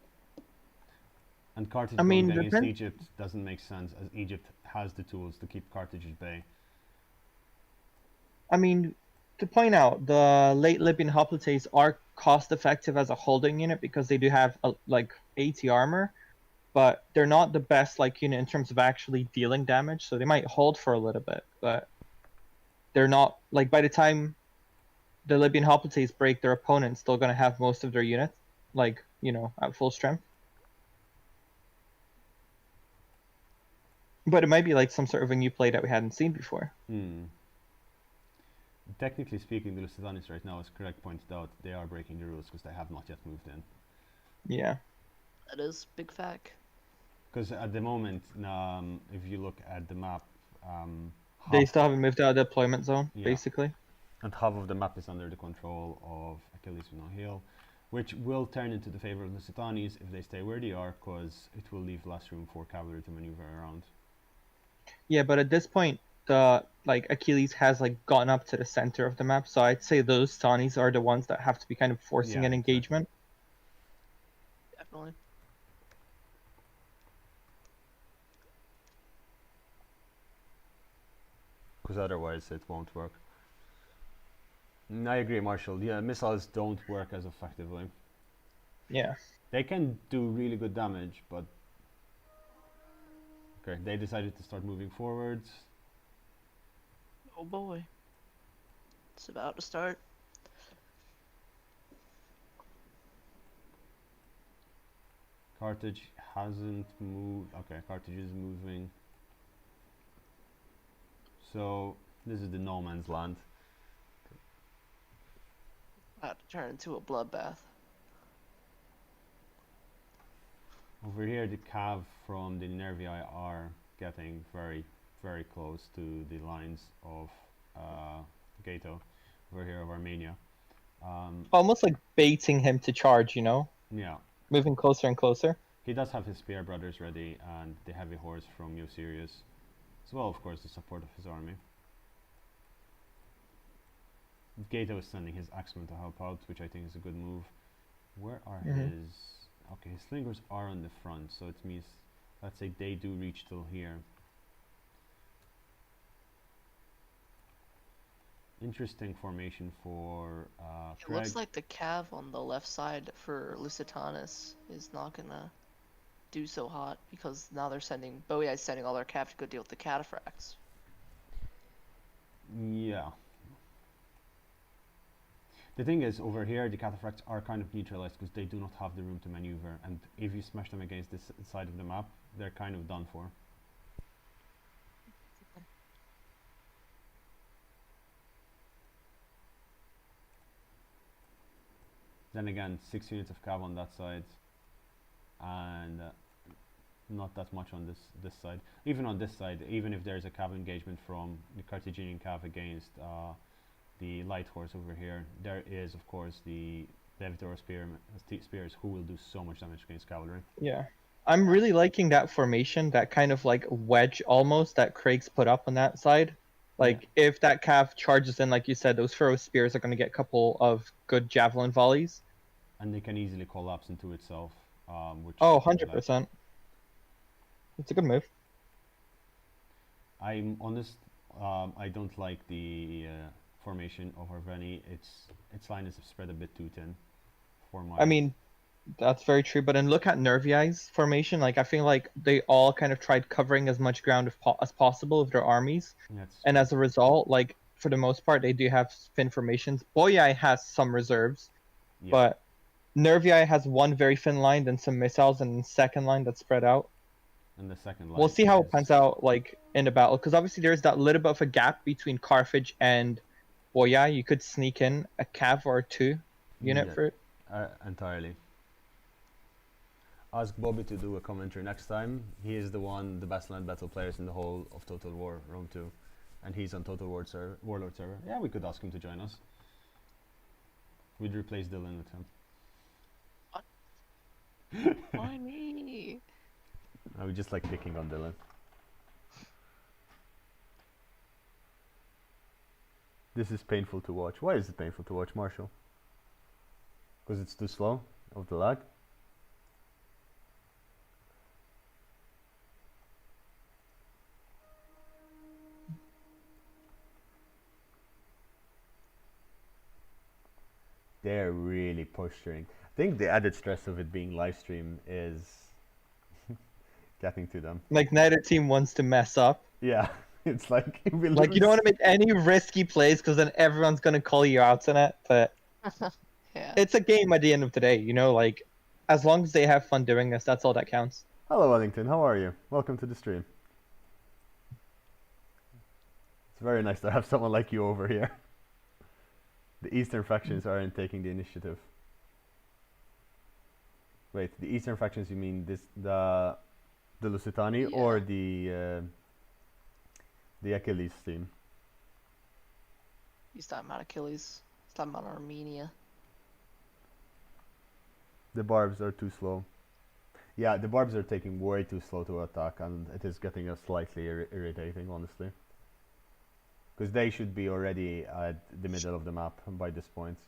And Carthage I mean, going the against thing- Egypt doesn't make sense, as Egypt has the tools to keep Carthage at bay. I mean, to point out, the late Libyan hoplites are cost effective as a holding unit because they do have like 80 armor, but they're not the best like unit in terms of actually dealing damage. So they might hold for a little bit, but they're not like by the time the Libyan hoplites break, their opponent's still gonna have most of their units like at full strength. But it might be like some sort of a new play that we hadn't seen before. Technically speaking, the Lusitanisi right now, as correct pointed out, they are breaking the rules because they have not yet moved in. Yeah. That is big fact. Because at the moment, if you look at the map, They still haven't moved out of the deployment zone, Yeah. basically. and half of the map is under the control of Achilles with no heel. which will turn into the favor of the Lusitanis if they stay where they are, because it will leave less room for cavalry to maneuver around. Yeah, but at this point, the like Achilles has like gotten up to the center of the map, so I'd say those Tanis are the ones that have to be kind of forcing Yeah, an exactly. engagement. Definitely. Because otherwise it won't work. I agree, Marshall. Yeah, missiles don't work as effectively. Yeah. They can do really good damage, but... Okay, they decided to start moving forwards. Oh boy. It's about to start. Carthage hasn't moved. Okay, Carthage is moving. So, this is the no man's land. About to turn into a bloodbath. Over here, the cav from the Nervii are getting very, very close to the lines of Gato, over here of Armenia. Almost like baiting him to charge, you know? Yeah, Moving closer and closer. he does have his spear brothers ready and the heavy horse from Sirius, as well, of course, the support of his army. Gato is sending his axemen to help out, which I think is a good move. Where are his... Okay, his slingers are on the front, so it means, let's say they do reach till here. Interesting formation for It Craig. looks like the cav on the left side for Lusitanisi is not gonna do so hot because now they're sending Boei is sending all their cav to go deal with the cataphracts. Yeah. The thing is, over here, the cataphracts are kind of neutralized because they do not have the room to maneuver, and if you smash them against this side of the map, they're kind of done for. Then again, 6 units of cav on that side, and not that much on this side. Even on this side, even if there's a cav engagement from the Carthaginian cav against the light horse over here, there is of course the Levitor spears who will do so much damage against cavalry. Yeah. I'm really liking that formation, that kind of like wedge almost that Craig's put up on that side. Like if that cav charges in, like you said, those Pharaoh spears are going to get a couple of good javelin volleys. And they can easily collapse into itself. Which Oh, I really 100%. It's a good move. I'm honest, I don't like the formation of Arveni. Its line is spread a bit too thin for my... I mean, that's very true. But then look at Nervii's formation. Like I feel like they all kind of tried covering as much ground as possible with their armies, and as a result, like for the most part, they do have thin formations. Boyai has some reserves, but Nervii has one very thin line, then some missiles, and second line that's spread out. And the second line. We'll see how it pans out, like in the battle, because obviously there's that little bit of a gap between Carthage and Boyai. You could sneak in a cav or two unit for it. Entirely. Ask Bobby to do a commentary next time. He is the best land battle players in the whole of Total War Rome 2, and he's on Total Warlord server. Yeah, we could ask him to join us. We'd replace Dylan with him. Why me? I would just like picking on Dylan. This is painful to watch. Why is it painful to watch, Marshall? Because it's too slow of the lag? They're really posturing. I think the added stress of it being live stream is getting to them. Like neither team wants to mess up. Yeah, it's like we Like you don't want to make any risky plays because then everyone's gonna call you out on it. But Yeah. it's a game at the end of the day, you know. Like as long as they have fun doing this, that's all that counts. Hello, Wellington. How are you? Welcome to the stream. It's very nice to have someone like you over here. The Eastern factions aren't taking the initiative. Wait, the Eastern factions? You mean the Lusitani or the Achilles team? He's talking about Achilles. He's talking about Armenia. The barbs are too slow. Yeah, the barbs are taking way too slow to attack, and it is getting us slightly irritating, honestly. Because they should be already at the middle of the map by this point.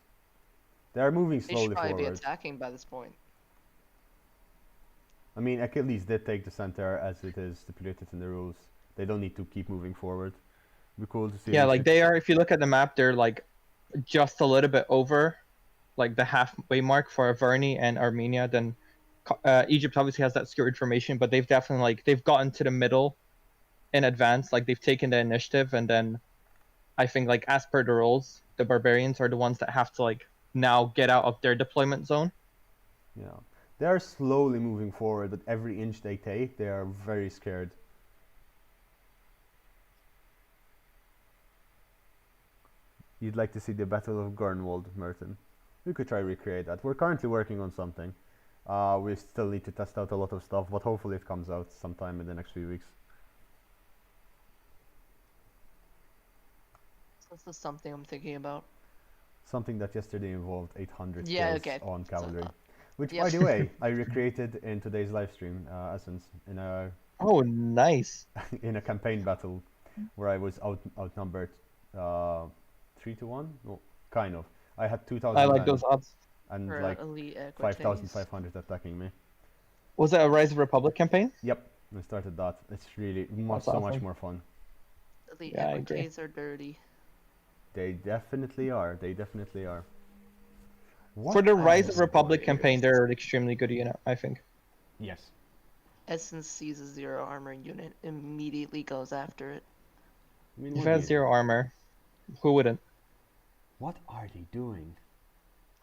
They are moving They should slowly probably be forward. attacking by this point. I mean, Achilles did take the center as it is stipulated in the rules. They don't need to keep moving forward. It'd be cool to see. Yeah, like they are. If you look at the map, they're like just a little bit over, like the halfway mark for Averni and Armenia. Then Egypt obviously has that secure information, but they've definitely like they've gotten to the middle in advance. Like they've taken the initiative, and then I think like as per the rules, the barbarians are the ones that have to like now get out of their deployment zone. Yeah, they are slowly moving forward, but every inch they take, they are very scared. You'd like to see the Battle of Garnwald, Merton. We could try recreate that. We're currently working on something. We still need to test out a lot of stuff, but hopefully it comes out sometime in the next few weeks. So this is something I'm thinking about. Something that yesterday involved 800 Yeah, kills okay. on cavalry. So, Which, yep. by the way, I recreated in today's live stream, Essence, in a Oh, nice. in a campaign battle where I was outnumbered 3-1. No, kind of. I had 2,000 I like those odds. and For like elite equities. 5,500 attacking me. Was it a Rise of Republic campaign? Yep, I started that. It's really That's so much awesome. more fun. Elite Yeah, I agree. equities are dirty. They definitely are. They definitely are. What For the Rise else? of Republic campaign, they're an extremely good unit, I think. Yes. Essence sees a 0 armor unit, immediately goes after it. I mean, If what it do has you- 0 armor, who wouldn't? What are they doing?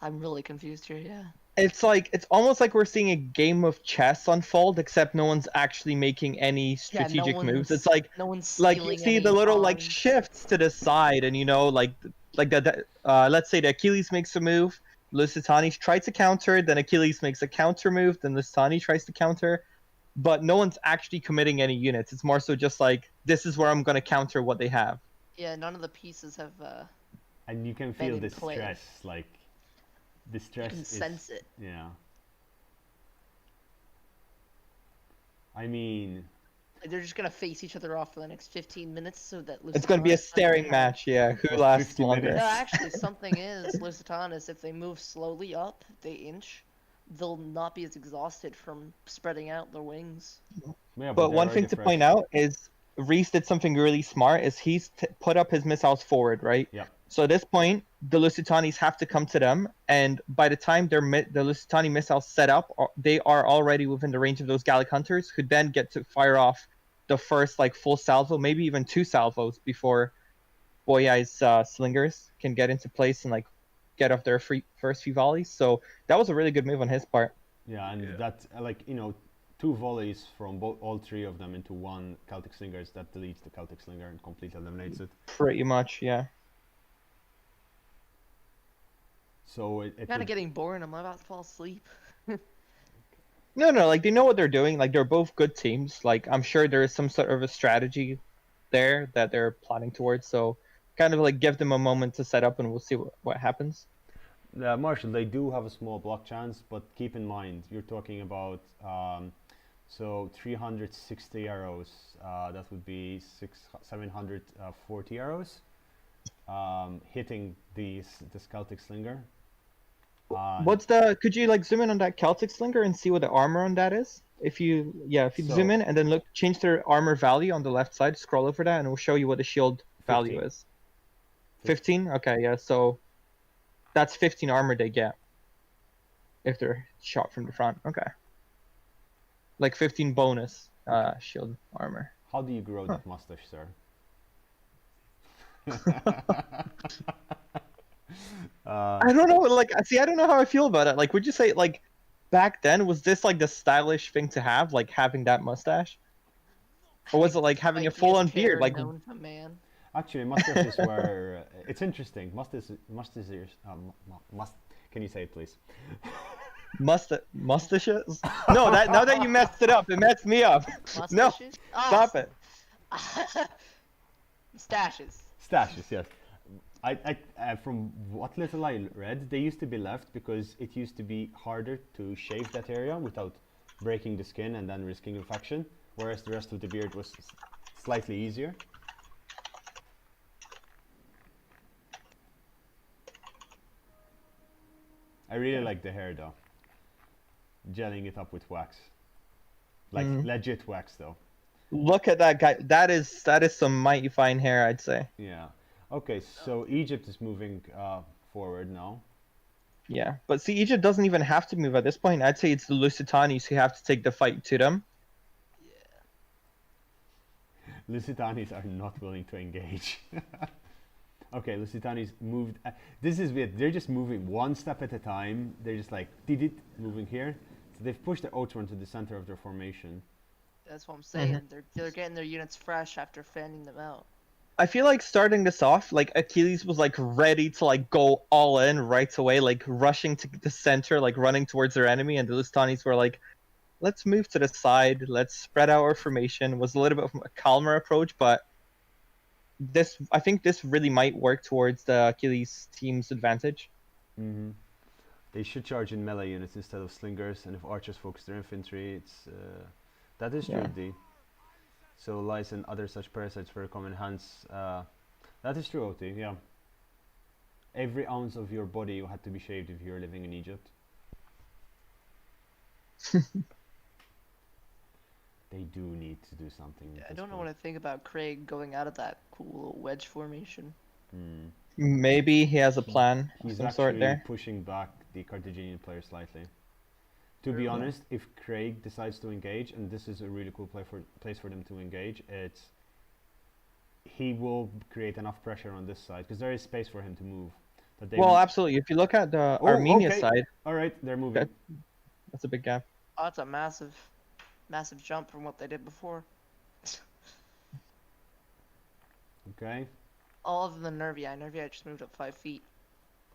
I'm really confused here, yeah. It's like it's almost like we're seeing a game of chess unfold, except no one's actually making any strategic moves. It's like no one's like you stealing see any the little like pawns. shifts to the side, and you know like the let's say the Achilles makes a move, Lusitanisi tries to counter, then Achilles makes a counter move, then Lusitanisi tries to counter, but no one's actually committing any units. It's more so just like this is where I'm gonna counter what they have. Yeah, none of the pieces have And you can been feel in the play. stress, like the You stress can is. sense it. Yeah. I mean, Like, they're just gonna face each other off for the next 15 minutes so that It's gonna be a Lusitanis staring doesn't- match, yeah. Who Well, lasts 50 longer? minutes. No, actually, something is Lusitanis, if they move slowly up, they inch, they'll not be as exhausted from spreading out their wings. yeah, But they're one thing already to fresh. point out is Reese did something really smart. Is he's put up his missiles forward, right? Yeah. So at this point, the Lusitanis have to come to them, and by the time the Lusitani missiles set up, they are already within the range of those Gallic hunters, who then get to fire off the first like full salvo, maybe even 2 salvos before Boyai's slingers can get into place and like get off their first few volleys. So that was a really good move on his part. Yeah, and that like 2 volleys from all 3 of them into 1 Celtic slingers that deletes the Celtic slinger and completely eliminates it. Pretty much, yeah. So it Kind of would- getting boring, I'm about to fall asleep. No, like they know what they're doing. Like they're both good teams. Like I'm sure there is some sort of a strategy there that they're planning towards. So kind of like give them a moment to set up, and we'll see what happens. Marshall, they do have a small block chance, but keep in mind you're talking about so 360 arrows. That would be 740 arrows hitting the Celtic slinger. What's the? Could you like zoom in on that Celtic slinger and see what the armor on that is? If you So- zoom in and then look, change their armor value on the left side. Scroll over that, and it will show you what the shield value 15. is. 15. Okay, yeah. So that's 15 armor they get if they're shot from the front. Okay. Like 15 bonus shield armor. How do you grow that mustache, sir? I don't know. Like, see, I don't know how I feel about it. Like, would you say like back then was this like the stylish thing to have, like having that mustache, or was it like having a Spikiest full-on hair beard? Like, known to man. Actually, mustaches were. It's interesting. Can you say it, please? mustaches? No, that now that you messed it up, it messed me up. No, Mustaches? Oh, stop it. Stashes. Stashes, yes. From what little I read, they used to be left because it used to be harder to shave that area without breaking the skin and then risking infection, whereas the rest of the beard was slightly easier. I really like the hair though. Gelling it up with wax. Like legit wax though. Look at that guy. That is some mighty fine hair, I'd say. Yeah. Okay, so Egypt is moving forward now. Yeah, but see, Egypt doesn't even have to move at this point. I'd say it's the Lusitanis who have to take the fight to them. Lusitanis are not willing to engage. Okay, Lusitanis moved. This is weird. They're just moving one step at a time. They're just like, did it moving here. So they've pushed their Otran to the center of their formation. That's what I'm saying. They're getting their units fresh after fanning them out. I feel like starting this off, like Achilles was like ready to like go all in right away, like rushing to the center, like running towards their enemy, and the Lusitanis were like, let's move to the side, let's spread out our formation. It was a little bit of a calmer approach, but I think this really might work towards the Achilles team's advantage. Mm-hmm. They should charge in melee units instead of slingers, and if archers focus their infantry, it's that is true. D. So lice and other such parasites for common hands. That is true, OT. Yeah. Every ounce of your body had to be shaved if you're living in Egypt. They do need to do something. Yeah, I don't know what I think about Craig going out of that cool wedge formation. Maybe he has a plan of He's some actually sort there. pushing back the Carthaginian player slightly. To be honest, if Craig decides to engage, and this is a really cool place for them to engage, he will create enough pressure on this side because there is space for him to move. Well, absolutely. If you look at the Armenia side, all right, they're moving. That's a big gap. Oh, that's a massive jump from what they did before. Okay. All of the Nervii just moved up 5 feet.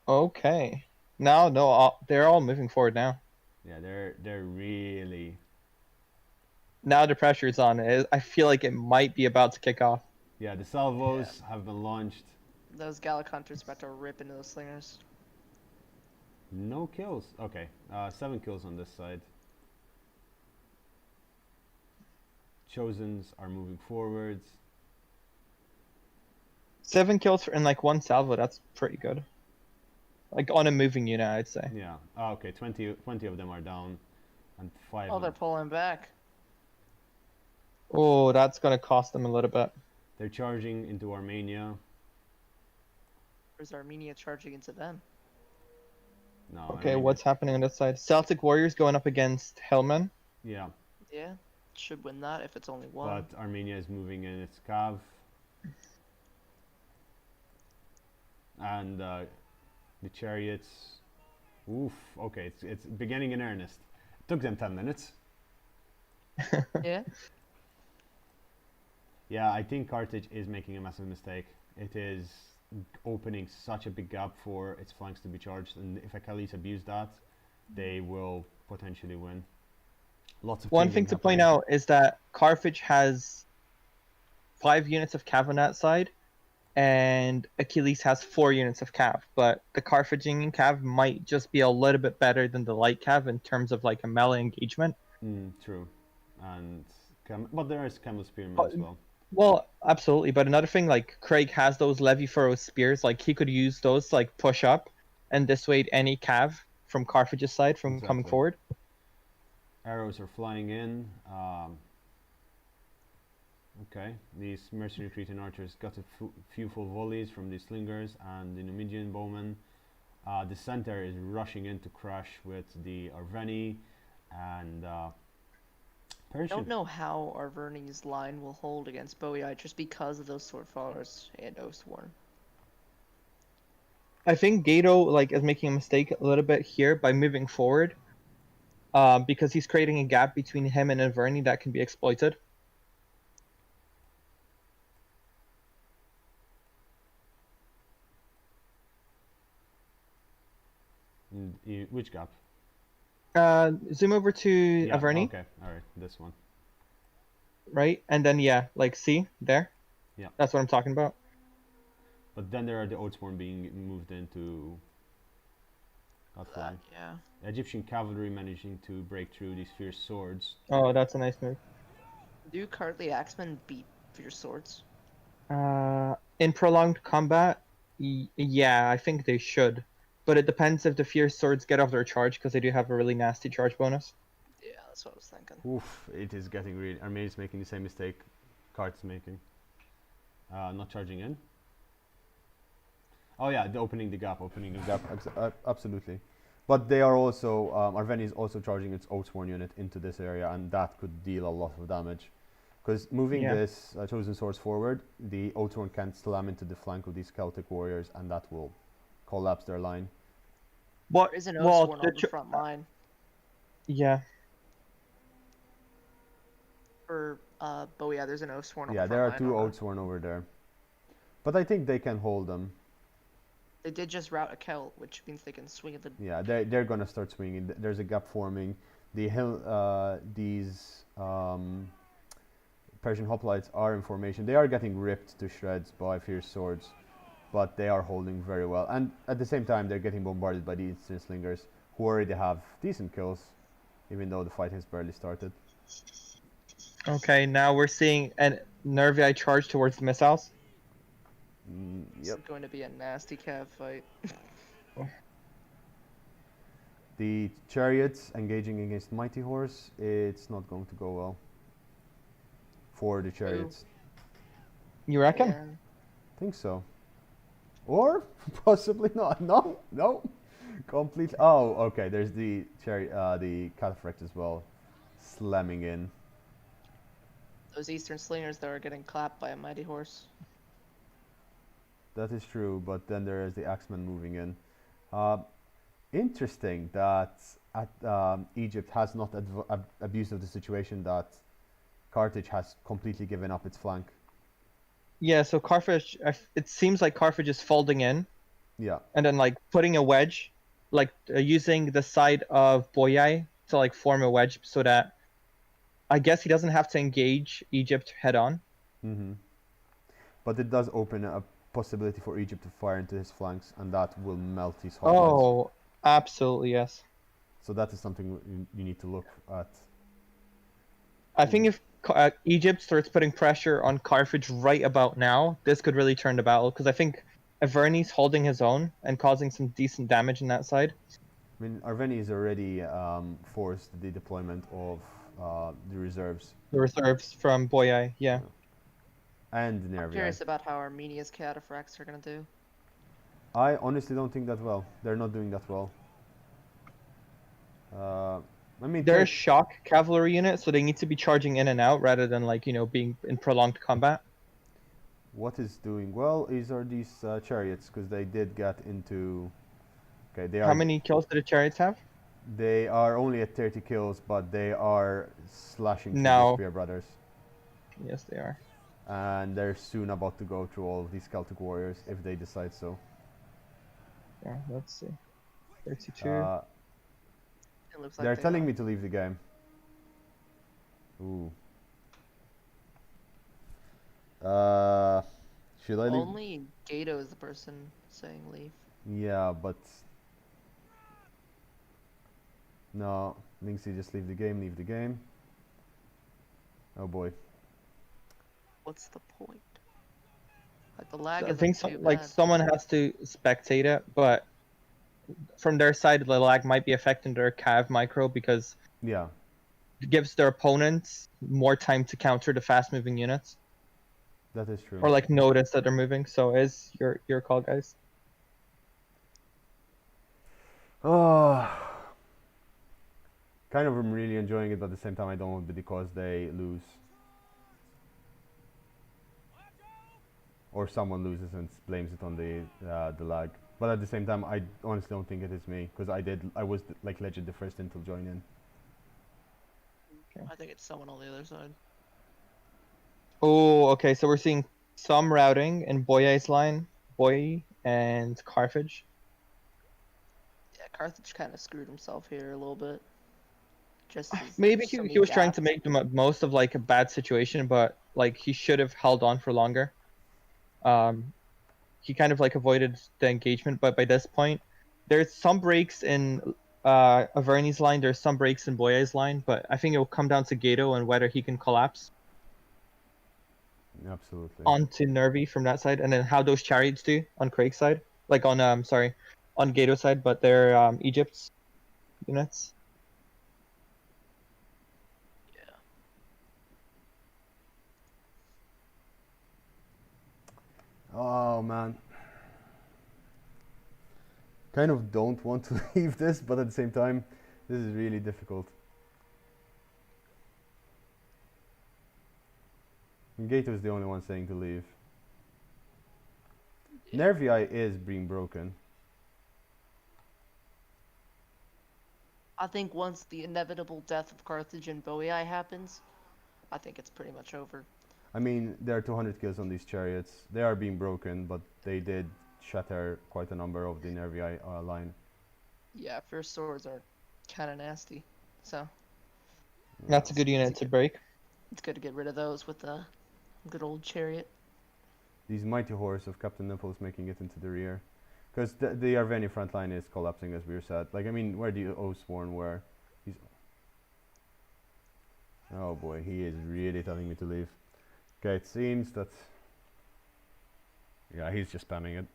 Okay. No, they're all moving forward now. Yeah, they're really. Now the pressure's on. I feel like it might be about to kick off. Yeah, the salvos have been launched. Those Gallic hunters about to rip into those slingers. No kills. Okay, 7 kills on this side. Chosens are moving forwards. 7 kills in like 1 salvo. That's pretty good. Like on a moving unit, I'd say. Yeah. Oh, okay. 20 of them are down, and 5. Oh, they're pulling back. Oh, that's gonna cost them a little bit. They're charging into Armenia. Where's Armenia charging into them? No. Okay, what's happening on this side? Celtic Warriors going up against Hellman. Yeah. Yeah, should win that if it's only 1. But Armenia is moving in its cav. And the chariots. Oof. Okay, it's beginning in earnest. It took them 10 minutes. Yeah. Yeah, I think Carthage is making a massive mistake. It is opening such a big gap for its flanks to be charged, and if Achilles abuse that, they will potentially win. Lots of one thing to point out is that Carthage has 5 units of cav on that side, and Achilles has 4 units of cav. But the Carthaginian cav might just be a little bit better than the light cav in terms of like a melee engagement. True, and but there is camel spearmen as well. Well, absolutely. But another thing, like Craig has those levy furrow spears, like he could use those to like push up and dissuade any cav from Carthage's side from coming forward. Arrows are flying in. Okay, these mercenary Cretan archers got a few full volleys from the slingers and the Numidian bowmen. The center is rushing in to crash with the Arveni and I don't know how Arverni's line will hold against Boii just because of those sword followers and Oathsworn. I think Gato is making a mistake a little bit here by moving forward, because he's creating a gap between him and Averni that can be exploited. Which gap? Zoom over to Averni. Okay, alright, this one. Right, and then see, there? Yeah. That's what I'm talking about. But then there are the Oathsworn being moved into that flank. Yeah. Egyptian cavalry managing to break through these fierce swords. Oh, that's a nice move. Do currently Axemen beat Fierce Swords? In prolonged combat, yeah, I think they should. But it depends if the fierce swords get off their charge, because they do have a really nasty charge bonus. Yeah, that's what I was thinking. Oof, it is getting really. Armenia's making the same mistake Cart's making. Not charging in. Oh yeah, opening the gap, absolutely. But they are also, Arveni is also charging its Oathsworn unit into this area, and that could deal a lot of damage. Because moving this Chosen Swords forward, the Oathsworn can slam into the flank of these Celtic warriors, and that will collapse their line. What? There is an Oathsworn on the front line. Yeah. But yeah, there's an Oathsworn on the front line. Yeah, there are two Oathsworn over there. But I think they can hold them. They did just rout a Celt, which means they can swing at the... Yeah, they're gonna start swinging. There's a gap forming. The hill, these Persian hoplites are in formation. They are getting ripped to shreds by fierce swords, but they are holding very well. And at the same time, they're getting bombarded by the Eastern Slingers, who already have decent kills, even though the fight has barely started. Okay, now we're seeing an Nervii charge towards the missiles. This is going to be a nasty cav fight. The chariots engaging against Mighty Horse, it's not going to go well for the chariots. You reckon? Yeah. I think so. Or possibly not. No. Complete. Oh, okay. There's the the Cataphract as well, slamming in. Those Eastern Slingers that are getting clapped by a Mighty Horse. That is true, but then there is the Axeman moving in. Interesting that Egypt has not abused of the situation that Carthage has completely given up its flank. Yeah, so Carthage, it seems like Carthage is folding in. Yeah. And then like putting a wedge, like using the side of Boyai to like form a wedge so that I guess he doesn't have to engage Egypt head on. Mm-hmm. But it does open a possibility for Egypt to fire into his flanks, and that will melt his hoplites. Oh, absolutely, yes. So that is something you need to look at. I think if Egypt starts putting pressure on Carthage right about now, this could really turn the battle, because I think Averni's holding his own and causing some decent damage in that side. I mean, Arveni is already forced the deployment of the reserves. The reserves from Boyai, yeah. And the Nervii. I'm curious about how Armenia's Cataphracts are going to do. I honestly don't think that well. They're not doing that well. I mean, they're a shock cavalry unit, so they need to be charging in and out rather than like, you know, being in prolonged combat. What is doing well are these chariots, because they did get into... Okay, they are... How many kills do the chariots have? They are only at 30 kills, but they are slashing through the Spear Brothers. Yes, they are. And they're soon about to go through all of these Celtic warriors, if they decide so. Yeah, let's see. 32. It looks like they're telling me to leave the game. Ooh. Should I leave? Only Gato is the person saying leave. Yeah, but... No, Linksy, just leave the game. Oh boy. What's the point? Like the lag I isn't think too like bad. someone has to spectate it, but from their side, the lag might be affecting their cav micro because it gives their opponents more time to counter the fast-moving units. That is true. Or like notice that they're moving. So is your call, guys. Oh, kind of I'm really enjoying it, but at the same time I don't want it because they lose. Or someone loses and blames it on the lag. But at the same time, I honestly don't think it is me, because I was like legit the first in to join in. Okay. I think it's someone on the other side. Oh, okay. So we're seeing some routing in Boyai's line, Boyai and Carthage. Yeah, Carthage kind of screwed himself here a little bit. Just maybe so he was trying to gaps. make the most of like a bad situation, but like he should have held on for longer. he kind of like avoided the engagement, but by this point, there's some breaks in Averni's line, there's some breaks in Boya's line, but I think it will come down to Gato and whether he can collapse Absolutely. onto Nervy from that side, and then how those chariots do on Craig's side, like on on Gato's side, but they're Egypt's units. Oh man. Kind of don't want to leave this, but at the same time, this is really difficult. Gato is the only one saying to leave. Nervii is being broken. I think once the inevitable death of Carthage and Boii happens, I think it's pretty much over. I mean, there are 200 kills on these chariots. They are being broken, but they did shatter quite a number of the Nervii line. Yeah, first swords are kind of nasty, so That's a good unit to break. it's good to get rid of those with a good old chariot. These mighty horse of Captain Nipples making it into the rear. Because the Arveni front line is collapsing, as we said. Like, I mean, where the Oathsworn were. He's... Oh boy, he is really telling me to leave. Okay, it seems that... Yeah, he's just spamming it.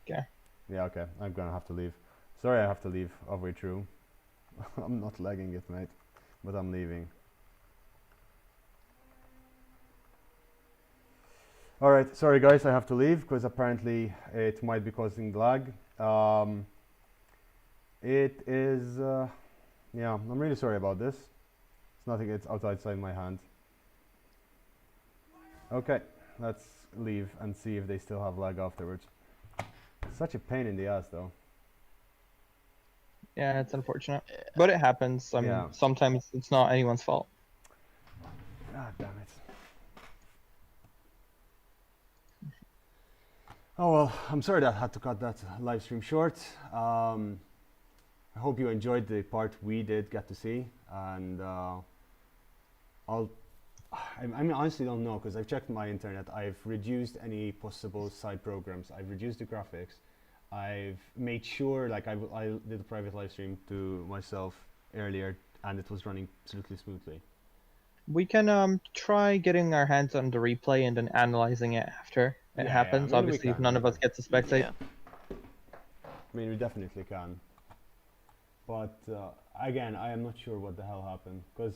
Okay. Yeah, okay, I'm gonna have to leave. Sorry I have to leave halfway through. I'm not lagging it, mate. But I'm leaving. Alright, sorry guys, I have to leave because apparently it might be causing lag. It is, yeah, I'm really sorry about this. It's nothing, it's outside my hand. Okay, let's leave and see if they still have lag afterwards. Such a pain in the ass though. Yeah, it's unfortunate, but it happens. I mean, Yeah. sometimes it's not anyone's fault. God damn it. Oh well, I'm sorry that I had to cut that live stream short. I hope you enjoyed the part we did get to see, and I mean, honestly don't know because I've checked my internet. I've reduced any possible side programs. I've reduced the graphics. I've made sure, like I did a private live stream to myself earlier, and it was running absolutely smoothly. We can try getting our hands on the replay and then analyzing it after it Yeah, happens. I mean, we Obviously, if can, none we of us can. get to spectate. Yeah. I mean, we definitely can. But again, I am not sure what the hell happened because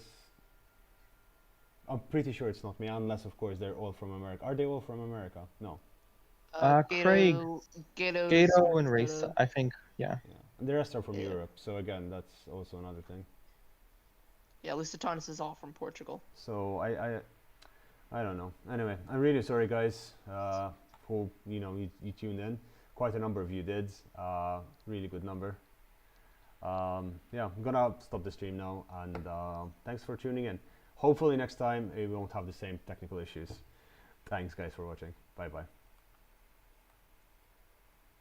I'm pretty sure it's not me, unless of course they're all from America. Are they all from America? No. Craig, Gato, Gato and Race, I think. Yeah. Yeah. And the rest are from Yeah. Europe. So again, that's also another thing. Yeah, Lusitanisi is all from Portugal. So I don't know. Anyway, I'm really sorry, guys. Hope you tuned in. Quite a number of you did. Really good number. Yeah, I'm gonna stop the stream now, and thanks for tuning in. Hopefully next time we won't have the same technical issues. Thanks, guys, for watching. Bye bye.